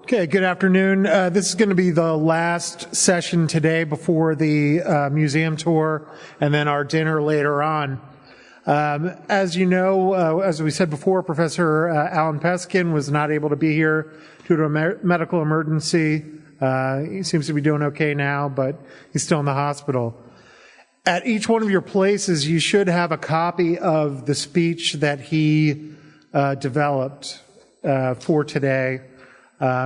Okay, good afternoon. This is going to be the last session today before the museum tour and then our dinner later on. As you know, as we said before, Professor Alan Peskin was not able to be here due to a medical emergency. He seems to be doing okay now, but he's still in the hospital. At each one of your places, you should have a copy of the speech that he developed for today,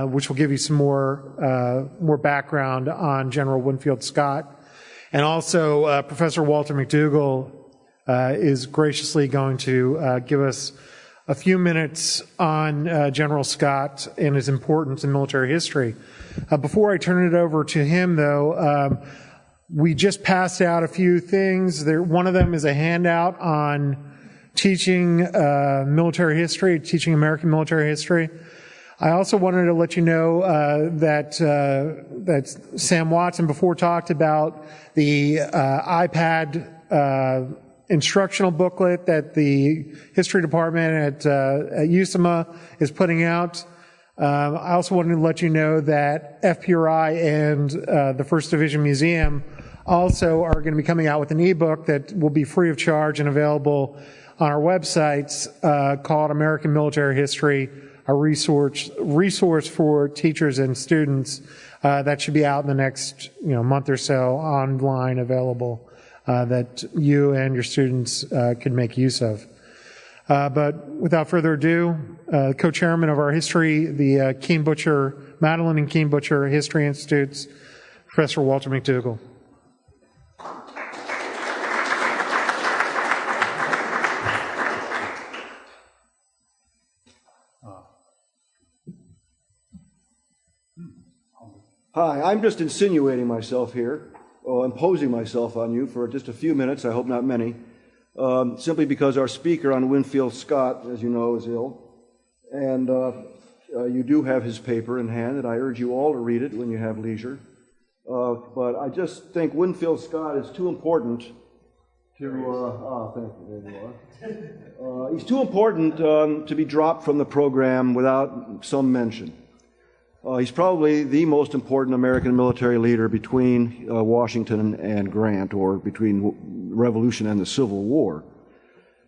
which will give you some more background on General Winfield Scott. And also, Professor Walter McDougall is graciously going to give us a few minutes on General Scott and his importance in military history. Before I turn it over to him, though, we just passed out a few things. One of them is a handout on teaching military history, teaching American military history. I also wanted to let you know that Sam Watson before talked about the iPad instructional booklet that the history department at USAMA is putting out. I also wanted to let you know that FPRI and the 1st Division Museum also are going to be coming out with an ebook that will be free of charge and available on our websites called American Military History, a resource for teachers and students that should be out in the next month or so, online available, that you and your students can make use of. But without further ado, co-chairman of our history, the Madeline and Keen Butcher History Institutes, Professor Walter McDougall. Hi, I'm just insinuating myself here, or imposing myself on you for just a few minutes, I hope not many, simply because our speaker on Winfield Scott, as you know, is ill. And you do have his paper in hand, and I urge you all to read it when you have leisure. But I just think Winfield Scott is too important to, thank you, there you are. He's too important to be dropped from the program without some mention. He's probably the most important American military leader between Washington and Grant, or between Revolution and the Civil War.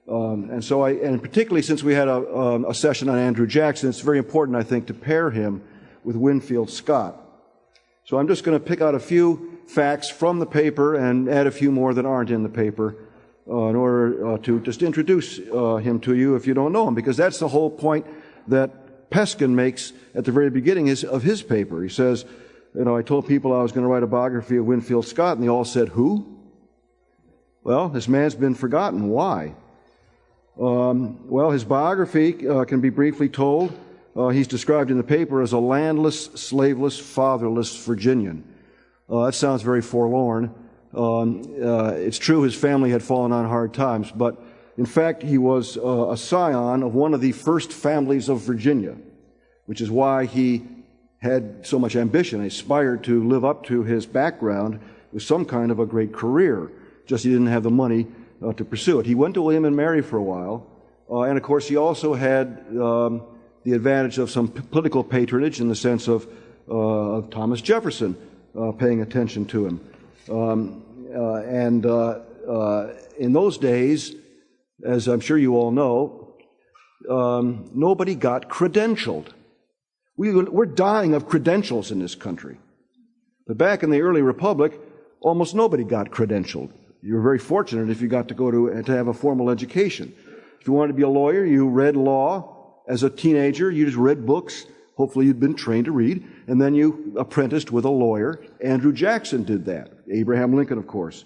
And particularly since we had a session on Andrew Jackson, it's very important, I think, to pair him with Winfield Scott. So I'm just going to pick out a few facts from the paper and add a few more that aren't in the paper in order to just introduce him to you if you don't know him, because that's the whole point that Peskin makes at the very beginning of his paper. He says, I told people I was going to write a biography of Winfield Scott, and they all said, who? Well, this man's been forgotten. Why? Well, his biography can be briefly told. He's described in the paper as a landless, slaveless, fatherless Virginian. That sounds very forlorn. It's true his family had fallen on hard times, but in fact, he was a scion of one of the first families of Virginia, which is why he had so much ambition, aspired to live up to his background with some kind of a great career, just he didn't have the money to pursue it. He went to William and Mary for a while, and of course he also had the advantage of some political patronage in the sense of Thomas Jefferson paying attention to him. In those days, as I'm sure you all know, nobody got credentialed. We're dying of credentials in this country. But back in the early republic, almost nobody got credentialed. You were very fortunate if you got to go to have a formal education. If you wanted to be a lawyer, you read law. As a teenager, you just read books. Hopefully you'd been trained to read. And then you apprenticed with a lawyer. Andrew Jackson did that. Abraham Lincoln, of course.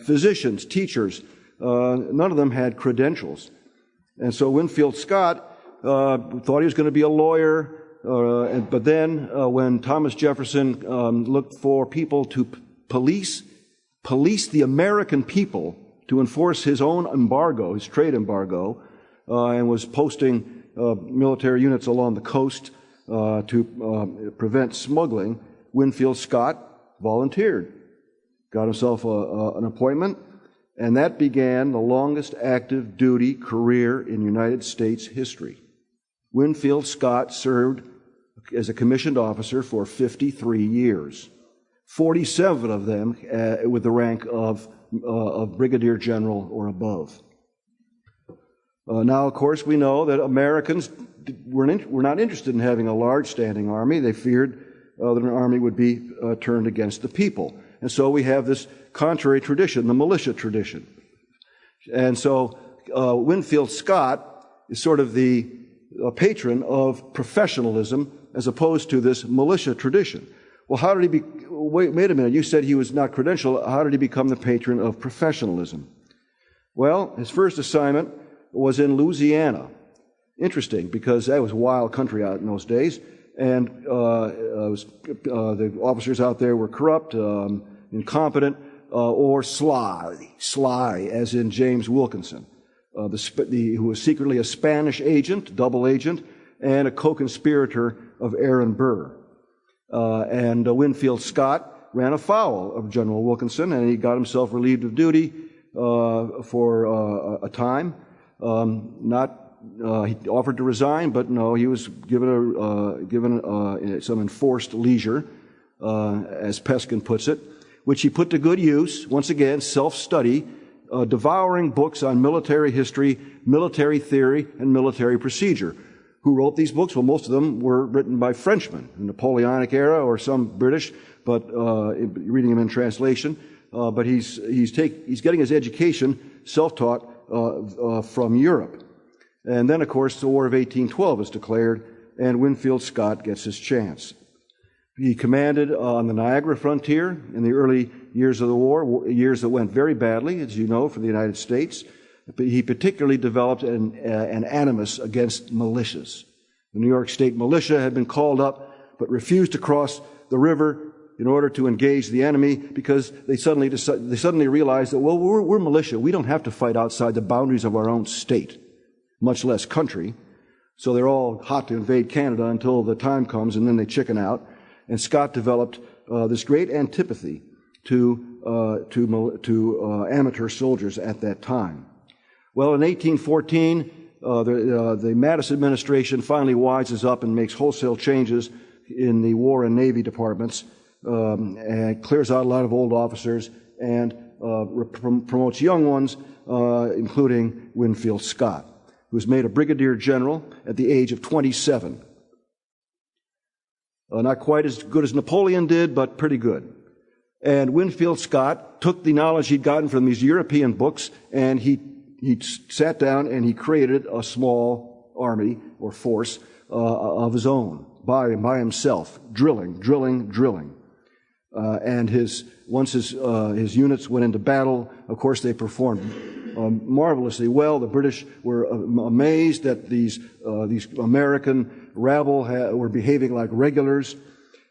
Physicians, teachers, none of them had credentials. And so Winfield Scott thought he was going to be a lawyer, but then when Thomas Jefferson looked for people to police the American people, to enforce his own embargo, his trade embargo, and was posting military units along the coast to prevent smuggling, Winfield Scott volunteered, got himself an appointment, and that began the longest active duty career in United States history. Winfield Scott served a as a commissioned officer for 53 years, 47 of them with the rank of brigadier general or above. Now, of course, we know that Americans were not interested in having a large standing army. They feared that an army would be turned against the people. And so we have this contrary tradition, the militia tradition. And so Winfield Scott is sort of the patron of professionalism as opposed to this militia tradition. Well, how did he wait a minute, you said he was not credentialed. How did he become the patron of professionalism? Well, his first assignment was in Louisiana. Interesting, because that was wild country out in those days, and the officers out there were corrupt, incompetent, or sly, as in James Wilkinson, who was secretly a Spanish agent, double agent, and a co-conspirator of Aaron Burr. And Winfield Scott ran afoul of General Wilkinson, and he got himself relieved of duty for a time. He offered to resign, but no, he was given some enforced leisure, as Peskin puts it, which he put to good use. Once again, self-study, devouring books on military history, military theory, and military procedure. Who wrote these books? Well, most of them were written by Frenchmen, the Napoleonic era, or some British, but reading them in translation. But he's getting his education self-taught from Europe. And then, of course, the War of 1812 is declared, and Winfield Scott gets his chance. He commanded on the Niagara frontier in the early years of the war, years that went very badly, as you know, for the United States. But he particularly developed an animus against militias. The New York State militia had been called up, but refused to cross the river in order to engage the enemy because they suddenly realized that, well, we're militia. We don't have to fight outside the boundaries of our own state, much less country. So they're all hot to invade Canada until the time comes, and then they chicken out. And Scott developed this great antipathy to amateur soldiers at that time. Well, in 1814, the Mattis administration finally wises up and makes wholesale changes in the War and Navy departments, and clears out a lot of old officers and promotes young ones, including Winfield Scott, who was made a brigadier general at the age of 27. Not quite as good as Napoleon did, but pretty good. And Winfield Scott took the knowledge he'd gotten from these European books, and he sat down and he created a small army or force of his own by himself, drilling. And once his units went into battle, of course they performed marvelously well. The British were amazed that these American rabble were behaving like regulars.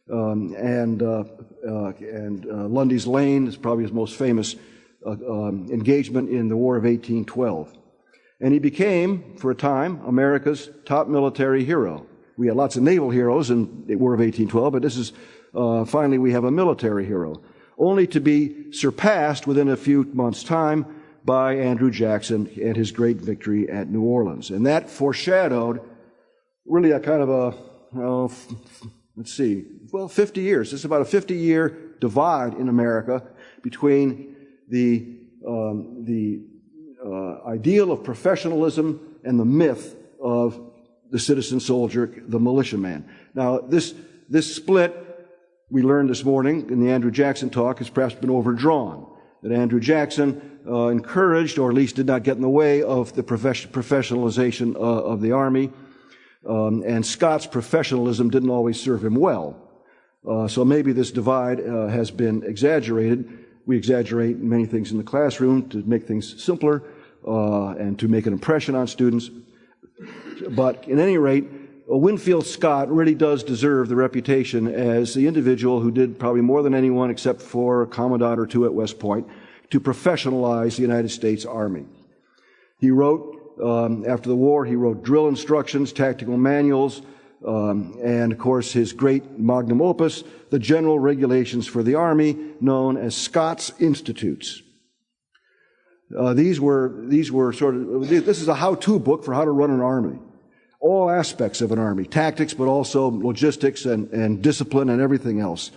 And Lundy's Lane is probably his most famous engagement in the War of 1812. And he became, for a time, America's top military hero. We had lots of naval heroes in the War of 1812, but this is, finally, we have a military hero, only to be surpassed within a few months' time by Andrew Jackson and his great victory at New Orleans. And that foreshadowed really a kind of 50 years. This is about a 50-year divide in America between the ideal of professionalism and the myth of the citizen soldier, the militiaman. Now, this split, we learned this morning in the Andrew Jackson talk, has perhaps been overdrawn. That Andrew Jackson encouraged, or at least did not get in the way of the professionalization of the Army, and Scott's professionalism didn't always serve him well. So maybe this divide has been exaggerated. We exaggerate many things in the classroom to make things simpler and to make an impression on students. But at any rate, Winfield Scott really does deserve the reputation as the individual who did probably more than anyone except for a commandant or two at West Point to professionalize the United States Army. He wrote, after the war, he wrote drill instructions, tactical manuals, and of course his great magnum opus, the General Regulations for the Army, known as Scott's Institutes. This is a how-to book for how to run an army. all aspects of an army, tactics, but also logistics and discipline and everything else.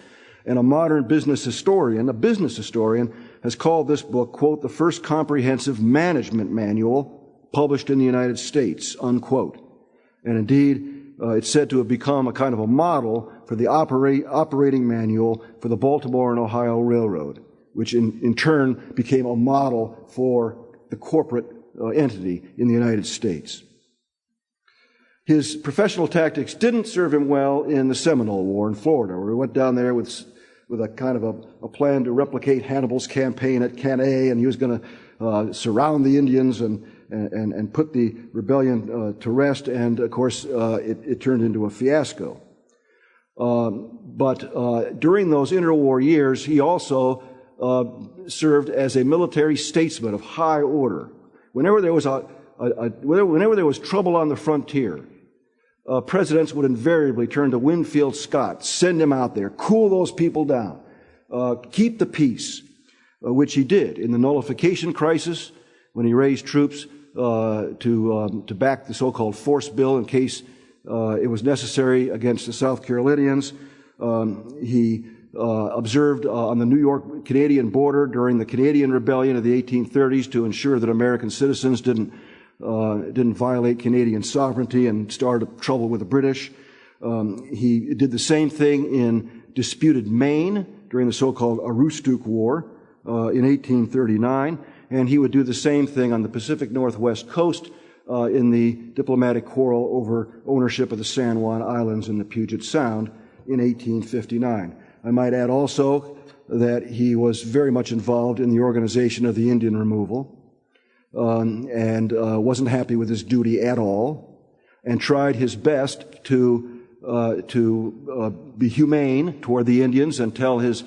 And a modern business historian, has called this book, quote, the first comprehensive management manual published in the United States, unquote. And indeed, it's said to have become a kind of a model for the operating manual for the Baltimore and Ohio Railroad, which in turn became a model for the corporate entity in the United States. His professional tactics didn't serve him well in the Seminole War in Florida, where he went down there with a kind of a plan to replicate Hannibal's campaign at Cannae, and he was going to surround the Indians and put the rebellion to rest. And of course, it turned into a fiasco. But during those interwar years, he also served as a military statesman of high order. Whenever there was trouble on the frontier, presidents would invariably turn to Winfield Scott, send him out there, cool those people down, keep the peace, which he did in the nullification crisis when he raised troops to back the so-called force bill in case it was necessary against the South Carolinians. He observed on the New York-Canadian border during the Canadian Rebellion of the 1830s to ensure that American citizens didn't violate Canadian sovereignty and start trouble with the British. He did the same thing in disputed Maine during the so-called Aroostook War in 1839, and he would do the same thing on the Pacific Northwest coast in the diplomatic quarrel over ownership of the San Juan Islands in the Puget Sound in 1859. I might add also that he was very much involved in the organization of the Indian removal, and wasn't happy with his duty at all, and tried his best to be humane toward the Indians and tell his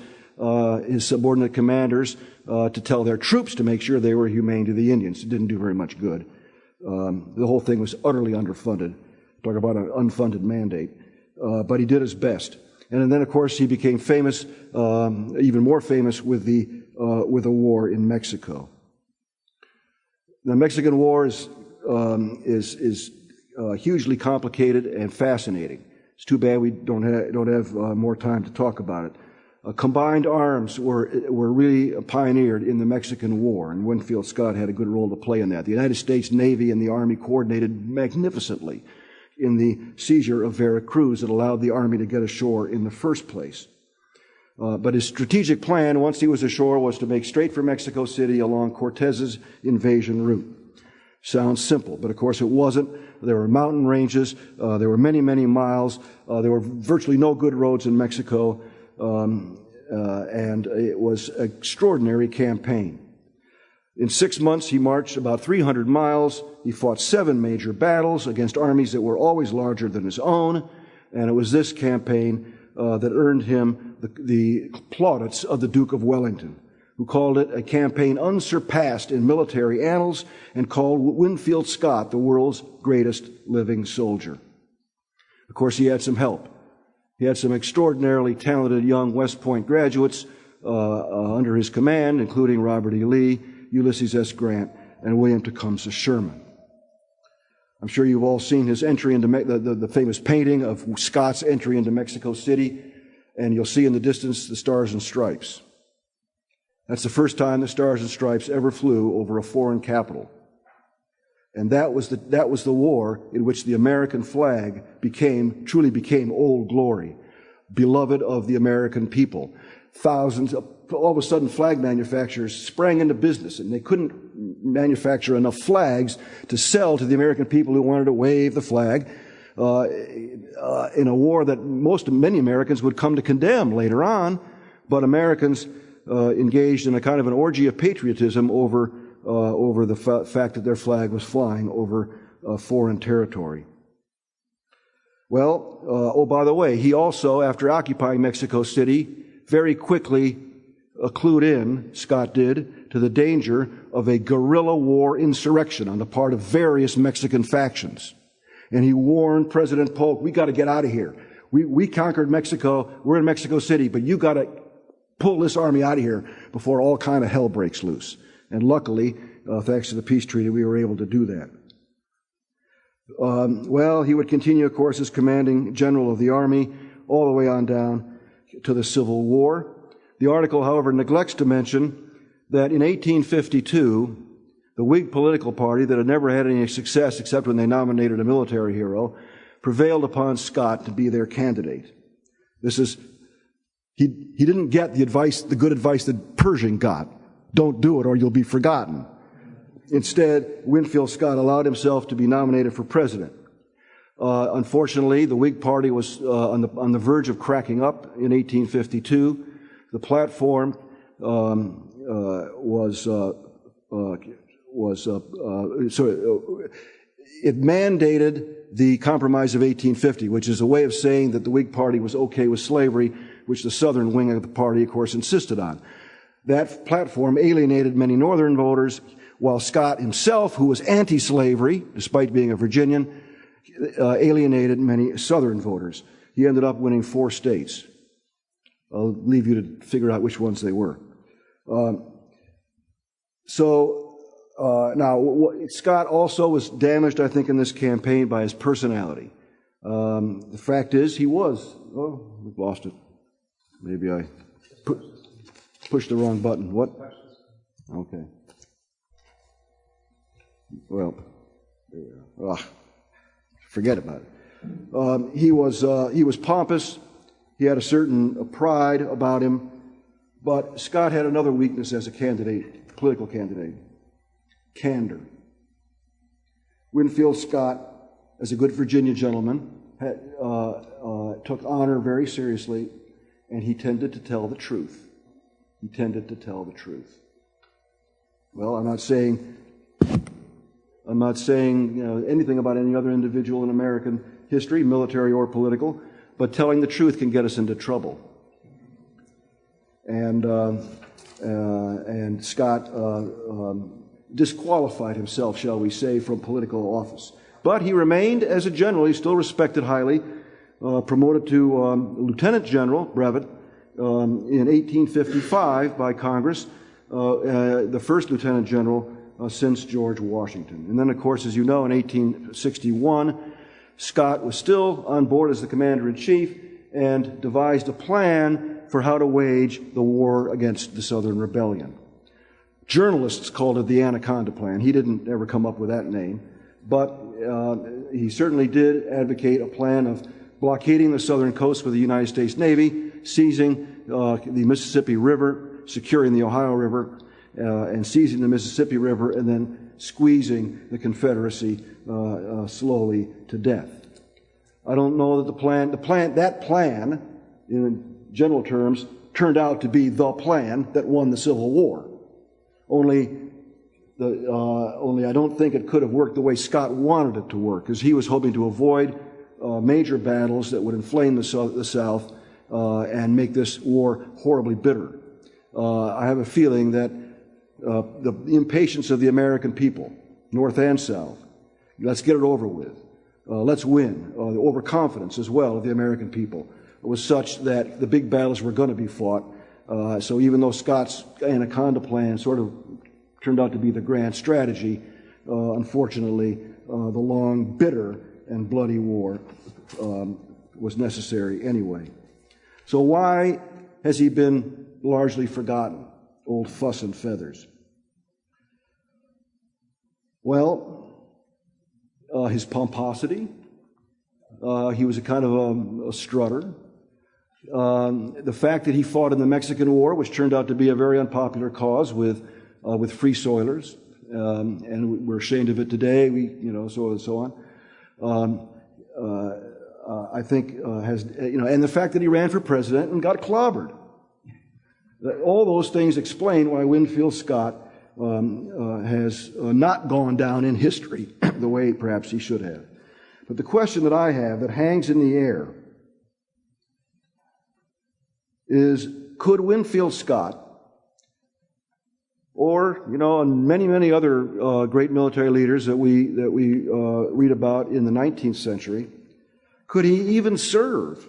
subordinate commanders to tell their troops to make sure they were humane to the Indians. It didn't do very much good. The whole thing was utterly underfunded. Talk about an unfunded mandate. But he did his best. And then, of course, he became famous, even more famous, with the war in Mexico. The Mexican War is hugely complicated and fascinating. It's too bad we don't have more time to talk about it. Combined arms were really pioneered in the Mexican War, and Winfield Scott had a good role to play in that. The United States Navy and the Army coordinated magnificently in the seizure of Veracruz that allowed the Army to get ashore in the first place. But his strategic plan, once he was ashore, was to make straight for Mexico City along Cortez's invasion route. Sounds simple, but of course it wasn't. There were mountain ranges. There were many, many miles. There were virtually no good roads in Mexico. And it was an extraordinary campaign. In 6 months, he marched about 300 miles. He fought 7 major battles against armies that were always larger than his own. And it was this campaign that earned him the plaudits of the Duke of Wellington, who called it a campaign unsurpassed in military annals and called Winfield Scott the world's greatest living soldier. Of course, he had some help. He had some extraordinarily talented young West Point graduates under his command, including Robert E. Lee, Ulysses S. Grant, and William Tecumseh Sherman. I'm sure you've all seen his entry into the famous painting of Scott's entry into Mexico City, and you'll see in the distance the Stars and Stripes. That's the first time the Stars and Stripes ever flew over a foreign capital. And that was the war in which the American flag truly became Old Glory, beloved of the American people. Thousands of, all of a sudden, flag manufacturers sprang into business, and they couldn't manufacture enough flags to sell to the American people who wanted to wave the flag in a war that many Americans would come to condemn later on. But Americans engaged in a kind of an orgy of patriotism over the fact that their flag was flying over foreign territory. Well, oh, by the way, he also, after occupying Mexico City, very quickly clued in, Scott did, to the danger of a guerrilla war insurrection on the part of various Mexican factions. And he warned President Polk, we got to get out of here. We conquered Mexico, we're in Mexico City, but you got to pull this army out of here before all kind of hell breaks loose. And luckily, thanks to the peace treaty, we were able to do that. Well, he would continue, of course, as commanding general of the army all the way on down to the Civil War. The article, however, neglects to mention that in 1852, the Whig political party, that had never had any success except when they nominated a military hero, prevailed upon Scott to be their candidate. He didn't get the good advice that Pershing got. Don't do it or you'll be forgotten. Instead, Winfield Scott allowed himself to be nominated for president. Unfortunately, the Whig Party was on the verge of cracking up in 1852. The platform it mandated the Compromise of 1850, which is a way of saying that the Whig Party was okay with slavery, which the Southern wing of the party, of course, insisted on. That platform alienated many Northern voters, while Scott himself, who was anti-slavery, despite being a Virginian, alienated many Southern voters. He ended up winning 4 states. I'll leave you to figure out which ones they were. Now, Scott also was damaged, I think, in this campaign by his personality. The fact is, he was, we've lost it. Maybe I pushed the wrong button. What? Okay. Well, forget about it. He was pompous. He had a certain pride about him. But Scott had another weakness as a candidate, political candidate: candor. Winfield Scott, as a good Virginia gentleman, took honor very seriously, and he tended to tell the truth. He tended to tell the truth. Well, I'm not saying anything about any other individual in American history, military or political, but telling the truth can get us into trouble. And Scott disqualified himself, shall we say, from political office. But he remained as a general. He's still respected highly, promoted to lieutenant general, brevet, in 1855 by Congress, the first lieutenant general since George Washington. And then, of course, as you know, in 1861, Scott was still on board as the commander-in-chief and devised a plan for how to wage the war against the Southern Rebellion. Journalists called it the Anaconda Plan. He didn't ever come up with that name, but he certainly did advocate a plan of blockading the southern coast with the United States Navy, seizing the Mississippi River, securing the Ohio River, and seizing the Mississippi River, and then squeezing the Confederacy slowly to death. I don't know that that plan, in general terms, turned out to be the plan that won the Civil War. Only I don't think it could have worked the way Scott wanted it to work, because he was hoping to avoid major battles that would inflame the South and make this war horribly bitter. I have a feeling that the impatience of the American people, North and South, let's get it over with, let's win, the overconfidence as well of the American people was such that the big battles were going to be fought. So even though Scott's Anaconda Plan sort of turned out to be the grand strategy, unfortunately, the long, bitter, and bloody war was necessary anyway. So why has he been largely forgotten, old Fuss and Feathers? Well, his pomposity. He was a kind of a strutter. The fact that he fought in the Mexican War, which turned out to be a very unpopular cause with free soilers, and we're ashamed of it today. So on and so on. I think and the fact that he ran for president and got clobbered. All those things explain why Winfield Scott has not gone down in history the way perhaps he should have. But the question that I have that hangs in the air is, could Winfield Scott, or and many other great military leaders that we read about in the 19th century, could he even serve,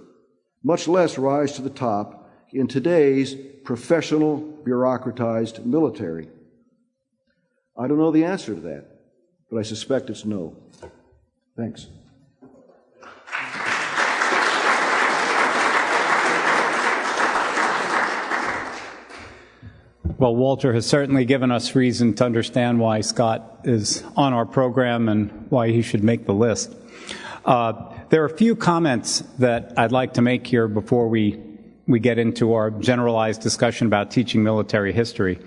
much less rise to the top in today's professional, bureaucratized military? I don't know the answer to that, but I suspect it's no. Thanks. Well, Walter has certainly given us reason to understand why Scott is on our program and why he should make the list. There are a few comments that I'd like to make here before we get into our generalized discussion about teaching military history.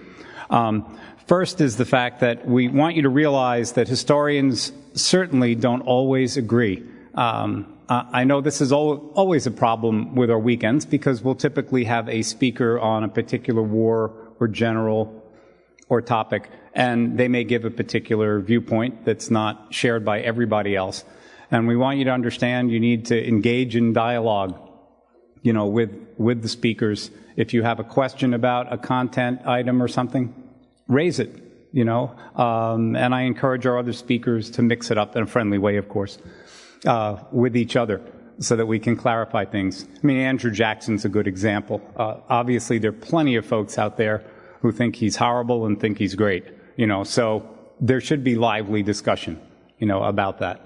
First is the fact that we want you to realize that historians certainly don't always agree. I know this is always a problem with our weekends because we'll typically have a speaker on a particular war or general or topic, and they may give a particular viewpoint that's not shared by everybody else. And we want you to understand you need to engage in dialogue, with the speakers. If you have a question about a content item or something, raise it, and I encourage our other speakers to mix it up in a friendly way, of course, with each other so that we can clarify things. I mean, Andrew Jackson's a good example. Obviously, there are plenty of folks out there who think he's horrible and think he's great, so there should be lively discussion, about that.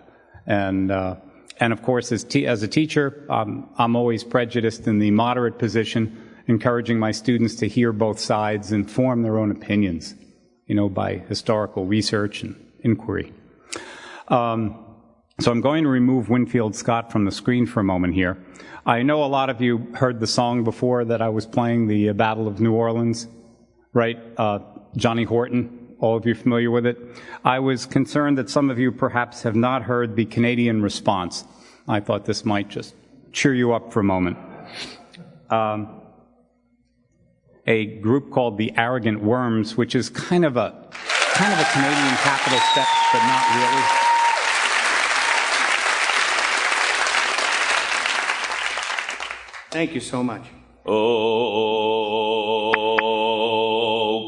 And of course, as a teacher, I'm always prejudiced in the moderate position, encouraging my students to hear both sides and form their own opinions, by historical research and inquiry. So I'm going to remove Winfield Scott from the screen for a moment here. I know a lot of you heard the song before that I was playing, the Battle of New Orleans, right? Johnny Horton, all of you familiar with it? I was concerned that some of you perhaps have not heard the Canadian response. I thought this might just cheer you up for a moment. A group called the Arrogant Worms, which is kind of a Canadian capital step, but not really. Thank you so much. Oh,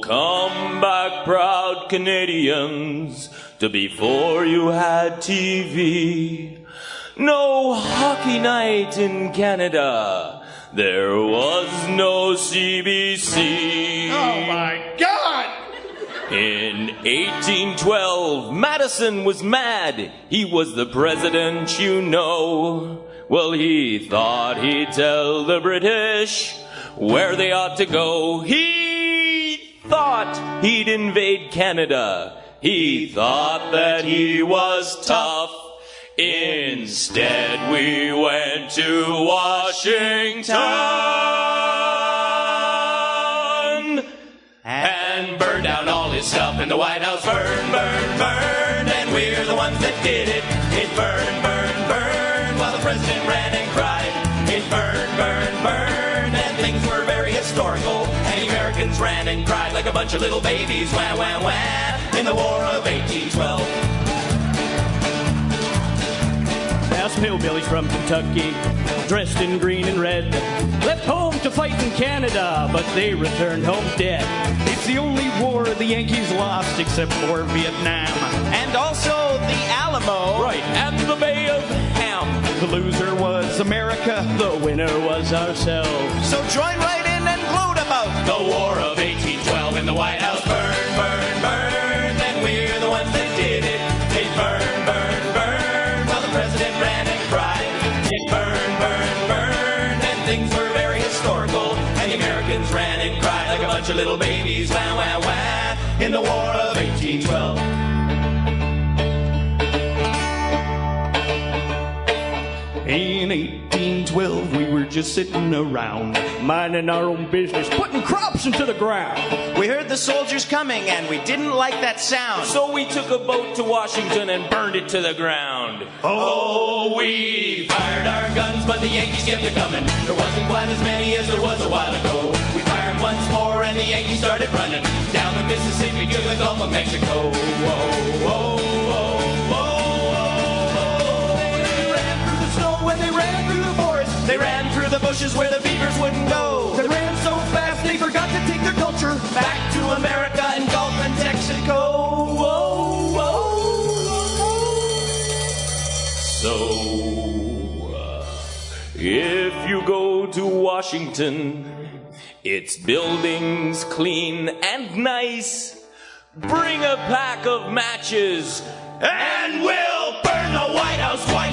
come back, proud Canadians, to before you had TV. No hockey night in Canada. There was no CBC. Oh, my God! In 1812, Madison was mad. He was the president, Well, he thought he'd tell the British where they ought to go. He thought he'd invade Canada. He thought that he was tough. Instead, we went to Washington and burned down all his stuff in the White House. Burn, burn, burn, and we're the ones that did it. It burned, burned, burned, while the president ran and cried. It burned, burned, burned, and things were very historical. And the Americans ran and cried like a bunch of little babies. Wah, wah, wah, in the War of 1812. Some hillbillies from Kentucky, dressed in green and red, left home to fight in Canada, but they returned home dead. It's the only war the Yankees lost except for Vietnam. And also the Alamo. Right, and the Bay of Ham. The loser was America, the winner was ourselves. So join right in and gloat about the War of 1812 in the White House. Burn, burn, burn, and we're the ones that did it. They burn, burn, burn, while the president ran and cried. It burned, burned, burned, and things were very historical. And the Americans ran and cried like a bunch of little babies. Wah, wah, wah, in the War of 1812. In 1812, we were just sitting around, minding our own business, putting crops into the ground. We heard the soldiers coming, and we didn't like that sound. So we took a boat to Washington and burned it to the ground. Oh, we fired our guns, but the Yankees kept it coming. There wasn't quite as many as there was a while ago. We fired once more, and the Yankees started running down the Mississippi to the Gulf of Mexico. Whoa, whoa, whoa, whoa. When they ran through the forest, They ran through the bushes where the beavers wouldn't go. they ran so fast they forgot to take their culture Back to America and Gulf and Texaco. Whoa, whoa. So, if you go to Washington, its buildings clean and nice. Bring a pack of matches and we'll burn the White House.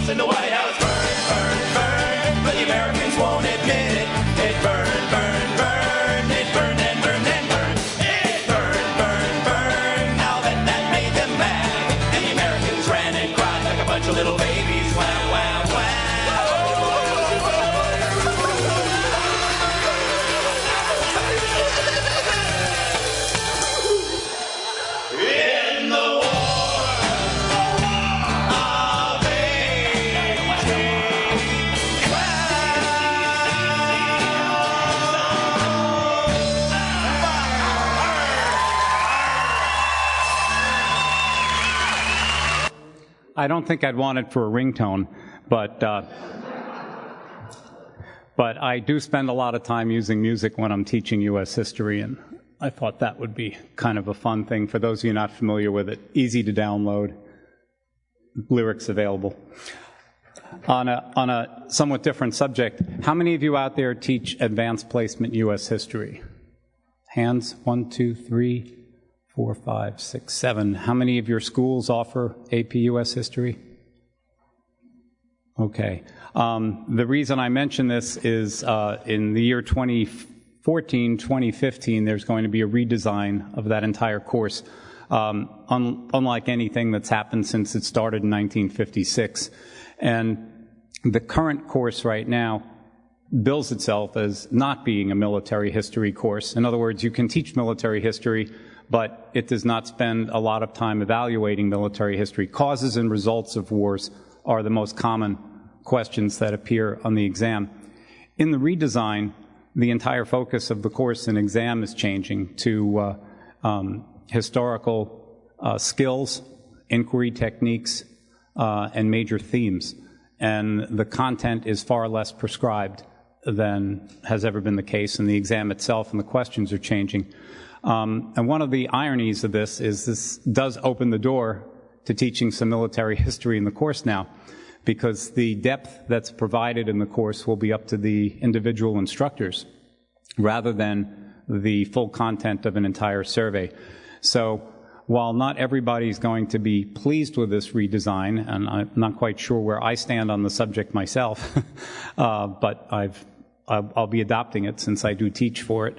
in the White House burn, burn, burn, but the Americans won't admit it. It burned, burned, burned, it burned and burned and burned. It burned, burned, burned, now that made them mad. And the Americans ran and cried like a bunch of little babies. Wow, wow, wow. In the war of 1812. I don't think I'd want it for a ringtone, but I do spend a lot of time using music when I'm teaching U.S. history, and I thought that would be kind of a fun thing for those of you not familiar with it. Easy to download, lyrics available. On a somewhat different subject, how many of you out there teach advanced placement U.S. history? Hands, 1, 2, 3, 4, 5, 6, 7. How many of your schools offer AP U.S. history? Okay. The reason I mention this is in the year 2014, 2015, there's going to be a redesign of that entire course, unlike anything that's happened since it started in 1956. And the current course right now bills itself as not being a military history course. In other words, you can teach military history, but it does not spend a lot of time evaluating military history. Causes and results of wars are the most common questions that appear on the exam. In the redesign, the entire focus of the course and exam is changing to historical skills, inquiry techniques, and major themes. And the content is far less prescribed than has ever been the case, and the exam itself and the questions are changing. And one of the ironies of this is this does open the door to teaching some military history in the course now, because the depth that's provided in the course will be up to the individual instructors rather than the full content of an entire survey. So while not everybody's going to be pleased with this redesign, and I'm not quite sure where I stand on the subject myself, but I'll be adopting it since I do teach for it.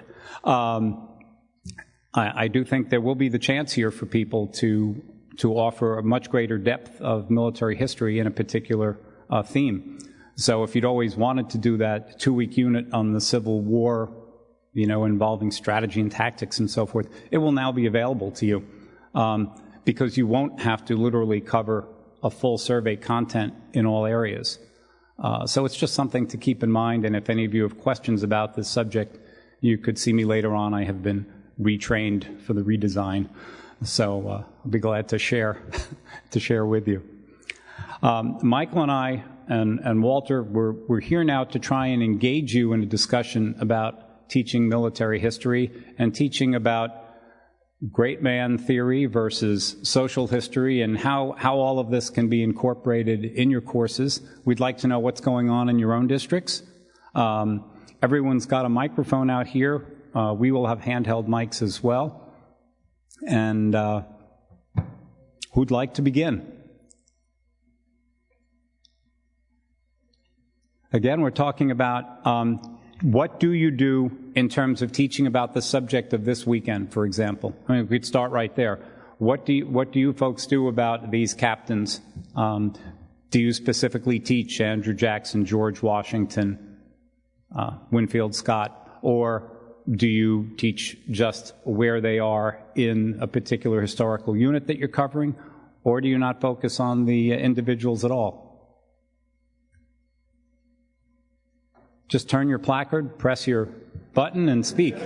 I do think there will be the chance here for people to offer a much greater depth of military history in a particular theme. So if you'd always wanted to do that 2-week unit on the Civil War, involving strategy and tactics and so forth, it will now be available to you because you won't have to literally cover a full survey content in all areas. So it's just something to keep in mind, and if any of you have questions about this subject, you could see me later on. I have been retrained for the redesign, so I'll be glad to share with you. Michael and I and Walter, we're here now to try and engage you in a discussion about teaching military history and teaching about great man theory versus social history and how all of this can be incorporated in your courses. We'd like to know what's going on in your own districts. Everyone's got a microphone out here. We will have handheld mics as well. And who'd like to begin? Again, we're talking about what do you do in terms of teaching about the subject of this weekend, for example? I mean, we'd start right there. What do you folks do about these captains? Do you specifically teach Andrew Jackson, George Washington, Winfield Scott, or do you teach just where they are in a particular historical unit that you're covering, or do you not focus on the individuals at all? Just turn your placard, press your button, and speak.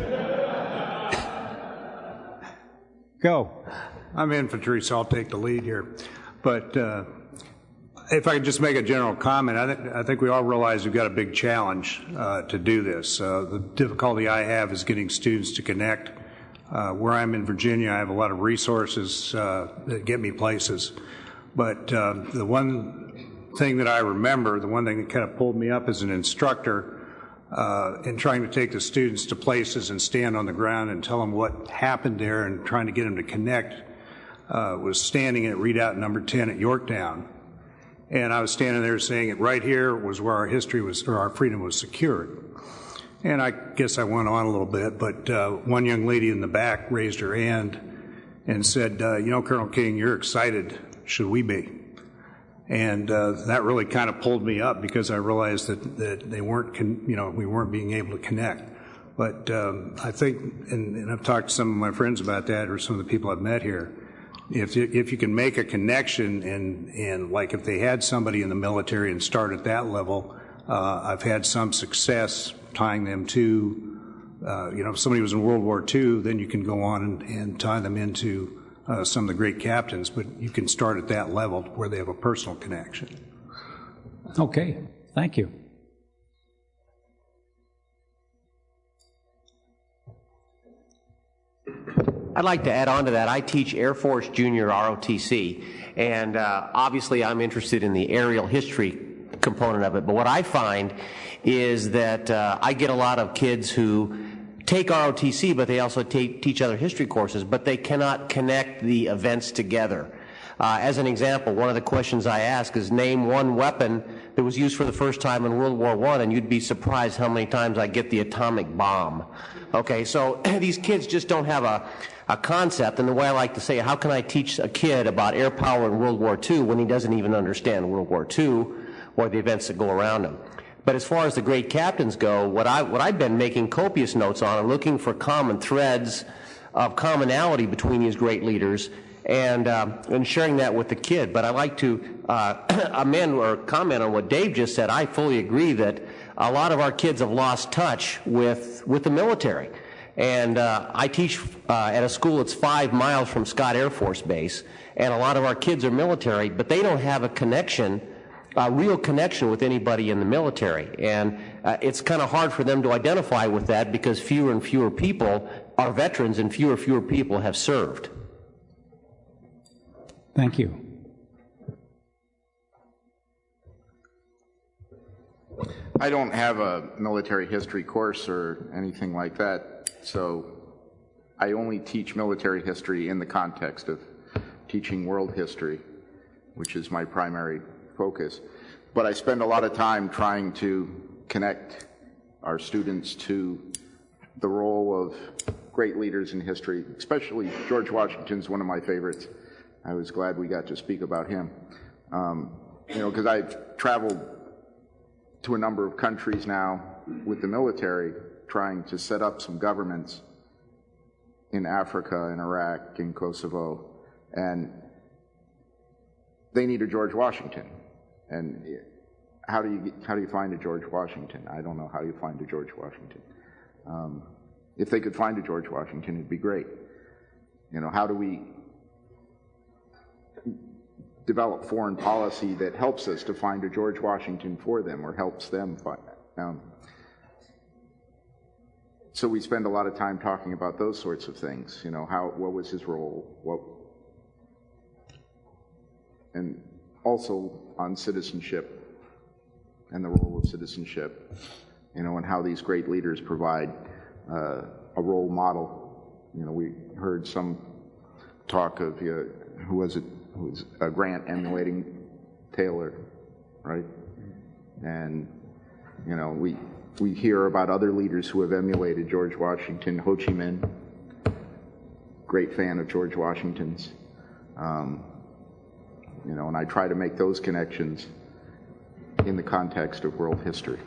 Go. I'm infantry, so I'll take the lead here. But if I could just make a general comment, I think we all realize we've got a big challenge to do this. The difficulty I have is getting students to connect. Where I'm in Virginia, I have a lot of resources that get me places. But the one thing that I remember, the one thing that kind of pulled me up as an instructor in trying to take the students to places and stand on the ground and tell them what happened there and trying to get them to connect was standing at Redoubt number 10 at Yorktown. And I was standing there saying it right here was where our history was, or our freedom was secured. And I guess I went on a little bit, but one young lady in the back raised her hand and said, you know, Colonel King, you're excited. Should we be? And that really kind of pulled me up because I realized that they weren't, we weren't being able to connect. But I think, and I've talked to some of my friends about that, or some of the people I've met here, if you can make a connection and like if they had somebody in the military and start at that level, I've had some success tying them to, if somebody was in World War II, then you can go on and tie them into some of the great captains, but you can start at that level where they have a personal connection. Okay, thank you. I'd like to add on to that. I teach Air Force Junior ROTC, and obviously I'm interested in the aerial history component of it, but what I find is that I get a lot of kids who take ROTC, but they also teach other history courses, but they cannot connect the events together. As an example, one of the questions I ask is name one weapon that was used for the first time in World War I, and you'd be surprised how many times I get the atomic bomb. Okay, so these kids just don't have a concept, and the way I like to say, how can I teach a kid about air power in World War II when he doesn't even understand World War II or the events that go around him? But as far as the great captains go, what I've been making copious notes on and looking for common threads of commonality between these great leaders and sharing that with the kid. But I'd like to amend or comment on what Dave just said. I fully agree that a lot of our kids have lost touch with the military. And I teach at a school that's 5 miles from Scott Air Force Base, and a lot of our kids are military, but they don't have a connection, a real connection with anybody in the military. And it's kind of hard for them to identify with that because fewer and fewer people are veterans and fewer people have served. Thank you. I don't have a military history course or anything like that, so I only teach military history in the context of teaching world history, which is my primary focus. But I spend a lot of time trying to connect our students to the role of great leaders in history, especially George Washington's one of my favorites. I was glad we got to speak about him. Because I've traveled to a number of countries now with the military trying to set up some governments in Africa, in Iraq, in Kosovo, and they need a George Washington. And how do you find a George Washington? I don't know how you find a George Washington. If they could find a George Washington, it'd be great. How do we develop foreign policy that helps us to find a George Washington for them, or helps them find so we spend a lot of time talking about those sorts of things. What was his role? And also on citizenship and the role of citizenship, and how these great leaders provide a role model. We heard some talk of, who was Grant emulating Taylor, right? And, we hear about other leaders who have emulated George Washington. Ho Chi Minh, great fan of George Washington's. And I try to make those connections in the context of world history.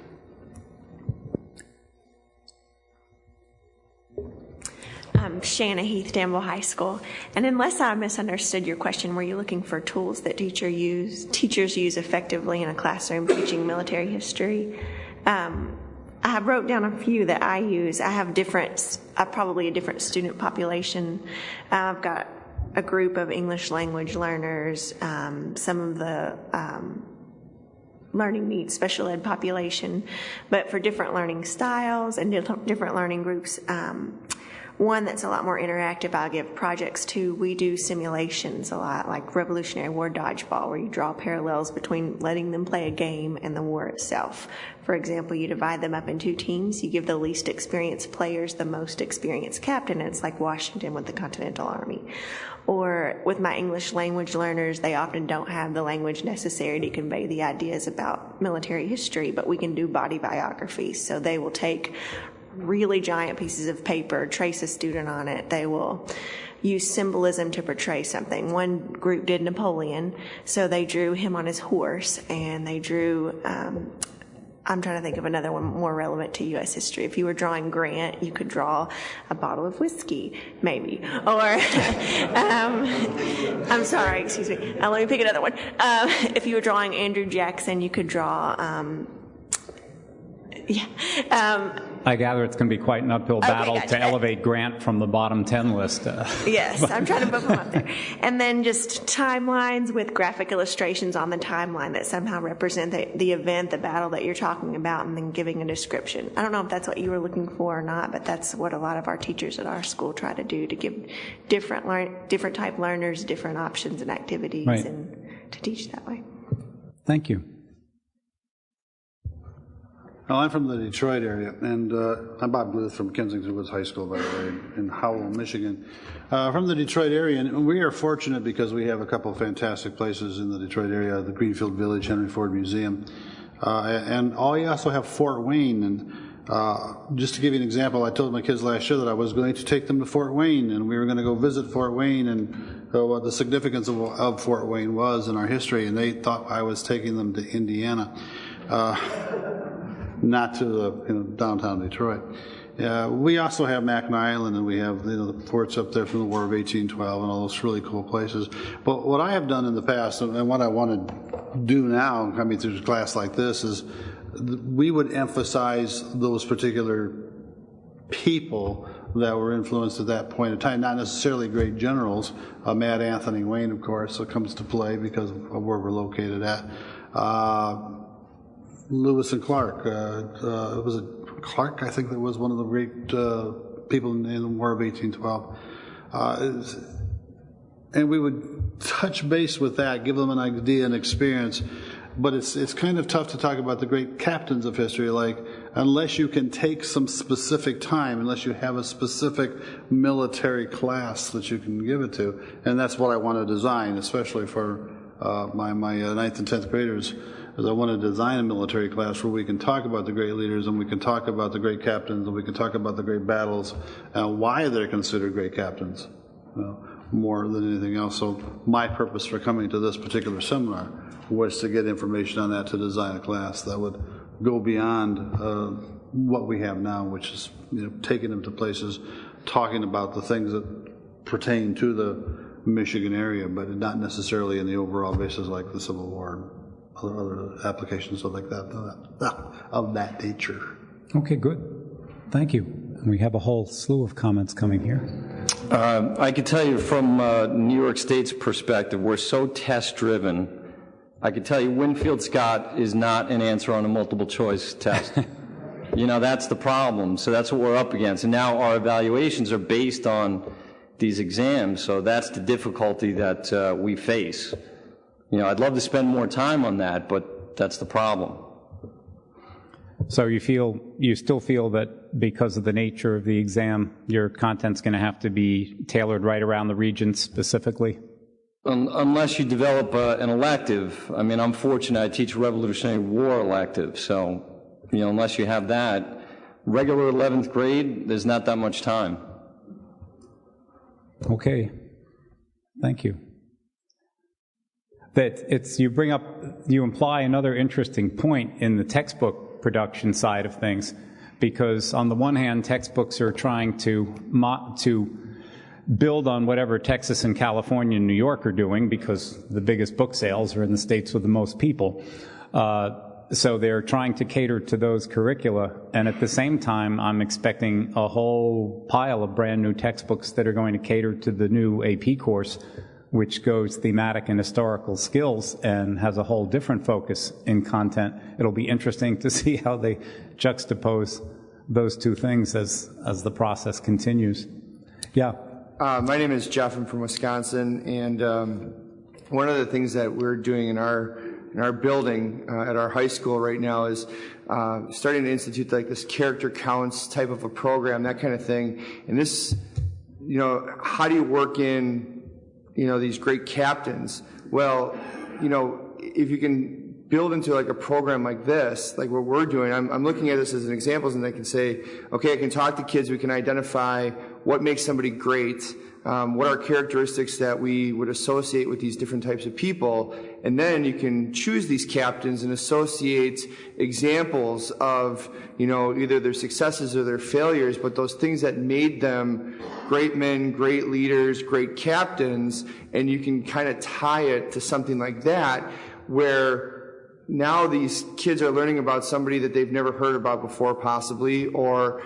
Shanna Heath, Danville High School. And unless I misunderstood your question, were you looking for tools that teachers use effectively in a classroom teaching military history? I wrote down a few that I use. I have probably a different student population. I've got a group of English language learners, some of the learning needs special ed population, but for different learning styles and different learning groups, one that's a lot more interactive I'll give projects to. We do simulations a lot, like Revolutionary War dodgeball, where you draw parallels between letting them play a game and the war itself. For example, you divide them up in 2 teams. You give the least experienced players the most experienced captain, and it's like Washington with the Continental Army. Or with my English language learners, they often don't have the language necessary to convey the ideas about military history, but we can do body biographies. So they will take really giant pieces of paper, trace a student on it. They will use symbolism to portray something. One group did Napoleon, so they drew him on his horse, and they drew, I'm trying to think of another one more relevant to U.S. history. If you were drawing Grant, you could draw a bottle of whiskey, maybe. Or, I'm sorry, excuse me. Let me pick another one. If you were drawing Andrew Jackson, you could draw, I gather it's going to be quite an uphill battle gotcha. to elevate Grant from the bottom 10 list. Yes, I'm trying to book them up there. And then just timelines with graphic illustrations on the timeline that somehow represent the event, the battle that you're talking about, and then giving a description. I don't know if that's what you were looking for or not, but that's what a lot of our teachers at our school try to do, to give different type learners different options and activities, right, and to teach that way. Thank you. Well, I'm from the Detroit area, and I'm Bob Bluth from Kensington Woods High School, by the way, in Howell, Michigan. From the Detroit area, and we are fortunate because we have a couple of fantastic places in the Detroit area, the Greenfield Village Henry Ford Museum, and we also have Fort Wayne. And just to give you an example, I told my kids last year that I was going to take them to Fort Wayne, and we were going to go visit Fort Wayne and what the significance of Fort Wayne was in our history, and they thought I was taking them to Indiana. Not to the downtown Detroit. We also have Mackinac Island, and we have the forts up there from the War of 1812 and all those really cool places. But what I have done in the past, and what I want to do now, coming through a class like this, is we would emphasize those particular people that were influenced at that point in time, not necessarily great generals. Mad Anthony Wayne, of course, comes to play because of where we're located at. Lewis and Clark. Was it Clark? I think that was one of the great people in the War of 1812. And we would touch base with that, give them an idea and experience. But it's kind of tough to talk about the great captains of history, like, unless you can take some specific time, unless you have a specific military class that you can give it to. And that's what I want to design, especially for my 9th and 10th graders. Is I want to design a military class where we can talk about the great leaders, and we can talk about the great captains, and we can talk about the great battles, and why they're considered great captains, more than anything else. So my purpose for coming to this particular seminar was to get information on that, to design a class that would go beyond what we have now, which is taking them to places, talking about the things that pertain to the Michigan area, but not necessarily in the overall basis like the Civil War. Other applications of like that, of that nature. Okay, good. Thank you. We have a whole slew of comments coming here. I can tell you from New York State's perspective, we're so test-driven. I can tell you Winfield Scott is not an answer on a multiple choice test. That's the problem. So that's what we're up against. And now our evaluations are based on these exams. So that's the difficulty that we face. I'd love to spend more time on that, but that's the problem. So you still feel that because of the nature of the exam, your content's going to have to be tailored right around the region specifically? Unless you develop an elective. I mean, I'm fortunate I teach Revolutionary War elective, so, unless you have that, regular 11th grade, there's not that much time. Okay. Thank you. You imply another interesting point in the textbook production side of things, because on the one hand, textbooks are trying to build on whatever Texas and California and New York are doing, because the biggest book sales are in the states with the most people. So they're trying to cater to those curricula, and at the same time, I'm expecting a whole pile of brand new textbooks that are going to cater to the new AP course, which goes thematic and historical skills and has a whole different focus in content. It'll be interesting to see how they juxtapose those two things as the process continues. Yeah. My name is Jeff. I'm from Wisconsin, and one of the things that we're doing in our building at our high school right now is starting to institute like this character counts type of a program, that kind of thing. And this, how do you work in, these great captains? Well, if you can build into like a program like this, like what we're doing, I'm looking at this as an example, and I can say, okay, I can talk to kids, we can identify what makes somebody great, what are characteristics that we would associate with these different types of people, and then you can choose these captains and associate examples of, either their successes or their failures, but those things that made them great men, great leaders, great captains, and you can kind of tie it to something like that, where now these kids are learning about somebody that they've never heard about before, possibly, or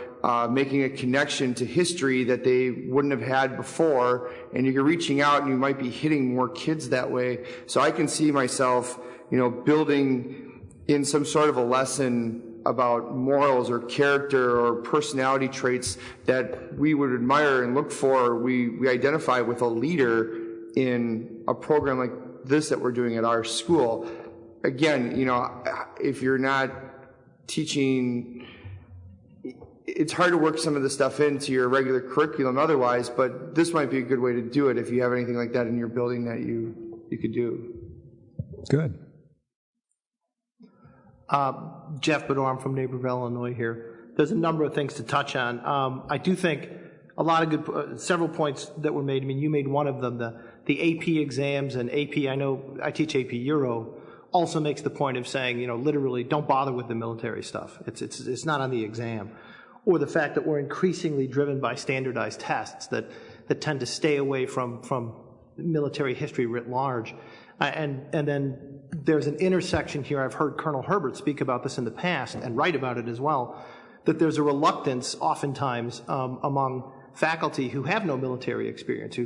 making a connection to history that they wouldn't have had before, and you're reaching out and you might be hitting more kids that way. So I can see myself, building in some sort of a lesson about morals or character or personality traits that we would admire and look for, we identify with a leader in a program like this that we're doing at our school. Again, if you're not teaching, it's hard to work some of the stuff into your regular curriculum otherwise, but this might be a good way to do it if you have anything like that in your building that you could do. Good. Jeff Bedore, I'm from Naperville, Illinois here. There's a number of things to touch on. I do think a lot of good, several points that were made. I mean, you made one of them, the AP exams and AP, I know I teach AP Euro, also makes the point of saying, literally, don't bother with the military stuff. It's not on the exam. Or the fact that we're increasingly driven by standardized tests that tend to stay away from military history writ large. And then there's an intersection here. I've heard Colonel Herbert speak about this in the past and write about it as well, that there's a reluctance oftentimes among faculty who have no military experience,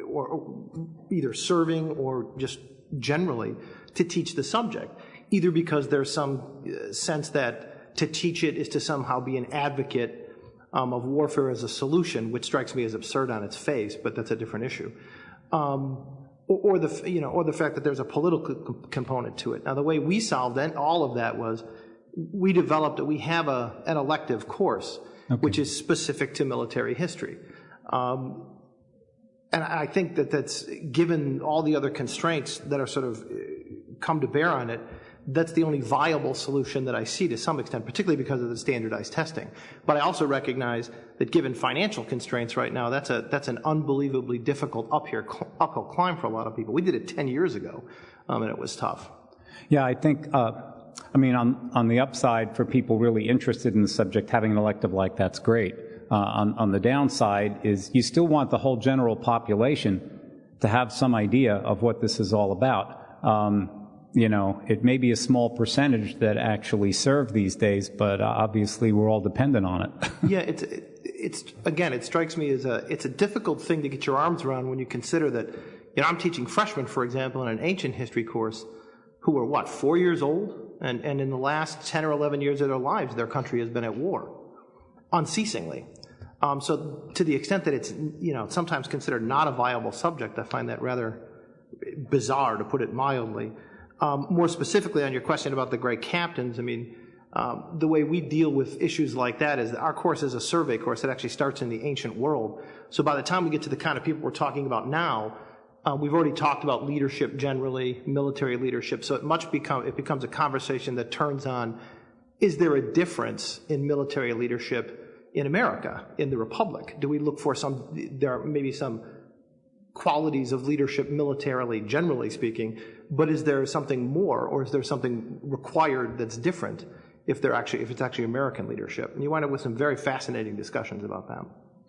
or either serving or just generally, to teach the subject, either because there's some sense that to teach it is to somehow be an advocate of warfare as a solution, which strikes me as absurd on its face, but that's a different issue. Or the fact that there's a political component to it. Now, the way we solved all of that was we have an elective course, which is specific to military history. And I think that's, given all the other constraints that are sort of come to bear on it, that's the only viable solution that I see to some extent, particularly because of the standardized testing. But I also recognize that given financial constraints right now, that's an unbelievably difficult uphill climb for a lot of people. We did it 10 years ago, and it was tough. Yeah, I think, on the upside, for people really interested in the subject, having an elective like that's great. On the downside is you still want the whole general population to have some idea of what this is all about. It may be a small percentage that actually serve these days, but obviously we're all dependent on it. Yeah, it strikes me as it's a difficult thing to get your arms around when you consider that, I'm teaching freshmen, for example, in an ancient history course who are 4 years old? And in the last 10 or 11 years of their lives, their country has been at war, unceasingly. So to the extent that it's, sometimes considered not a viable subject, I find that rather bizarre, to put it mildly. More specifically on your question about the great captains, the way we deal with issues like that is that our course is a survey course that actually starts in the ancient world. So by the time we get to the kind of people we're talking about now, we've already talked about leadership generally, military leadership, so it becomes a conversation that turns on, is there a difference in military leadership in America, in the Republic? Do we look for there are maybe some qualities of leadership militarily, generally speaking, but is there something more, or is there something required that's different if it's actually American leadership? And you wind up with some very fascinating discussions about that.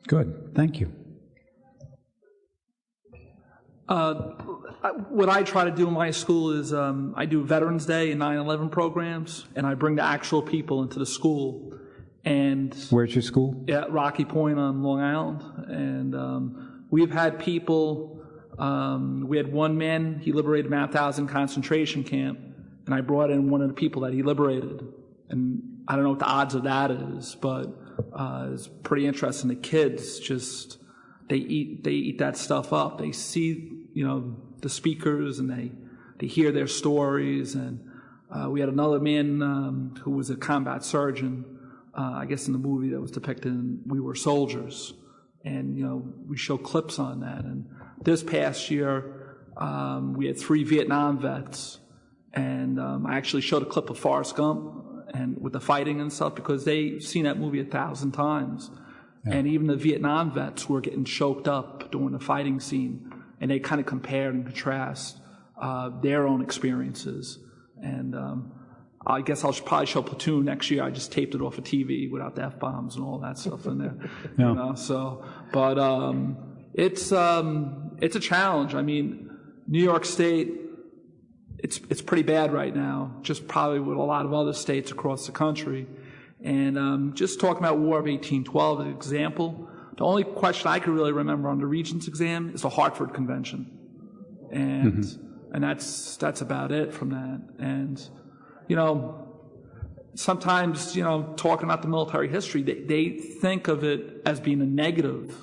Good, thank you. What I try to do in my school is I do Veterans Day and 9/11 programs, and I bring the actual people into the school. And where's your school? At Rocky Point on Long Island. And we've had people, we had one man, he liberated Mauthausen concentration camp, and I brought in one of the people that he liberated. And I don't know what the odds of that is, but it's pretty interesting. The kids just they eat that stuff up. They see, the speakers, and they hear their stories. And we had another man who was a combat surgeon, I guess in the movie that was depicted in We Were Soldiers. And, we show clips on that. And this past year, we had 3 Vietnam vets. And I actually showed a clip of Forrest Gump and with the fighting and stuff, because they've seen that movie 1,000 times. Yeah. And even the Vietnam vets were getting choked up during the fighting scene. And they kind of compared and contrast their own experiences. And I guess I'll probably show Platoon next year. I just taped it off of TV without the F-bombs and all that stuff in there. Yeah. But it's a challenge. I mean, New York State, it's pretty bad right now, just probably with a lot of other states across the country. And just talking about War of 1812 as an example, the only question I could really remember on the Regents exam is the Hartford Convention. And and that's about it from that. And, sometimes, talking about the military history, they think of it as being a negative.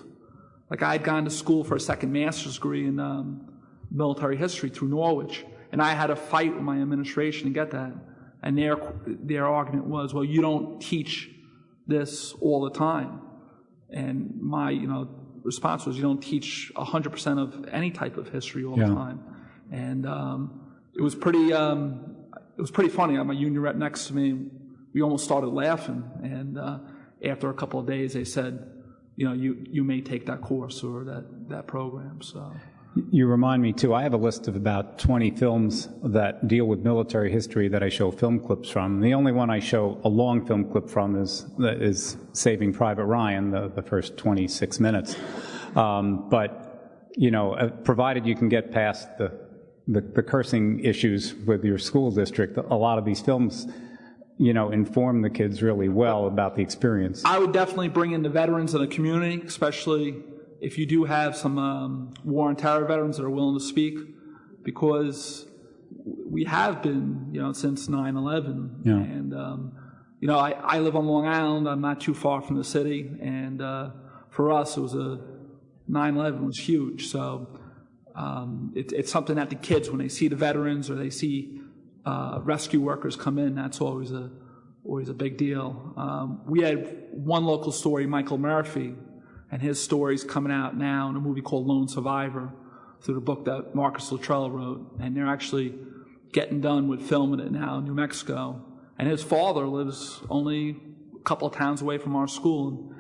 Like, I had gone to school for a second master's degree in military history through Norwich, and I had a fight with my administration to get that. And their argument was, well, you don't teach this all the time. And my, response was, you don't teach 100% of any type of history all the time. And it was pretty funny. I had my union rep next to me. We almost started laughing. And after a couple of days, they said, you may take that course or that program. So. You remind me, too, I have a list of about 20 films that deal with military history that I show film clips from. The only one I show a long film clip from is Saving Private Ryan, the first 26 minutes. But, provided you can get past the cursing issues with your school district, a lot of these films, inform the kids really well about the experience. I would definitely bring in the veterans in the community, especially if you do have some war and terror veterans that are willing to speak, because we have been, since 9/11. Yeah. And, I live on Long Island. I'm not too far from the city. And for us, 9/11 was huge. So it's something that the kids, when they see the veterans or they see rescue workers come in, that's always a big deal. We had one local story, Michael Murphy, and his story's coming out now in a movie called Lone Survivor through the book that Marcus Luttrell wrote. And they're actually getting done with filming it now in New Mexico. And his father lives only a couple of towns away from our school.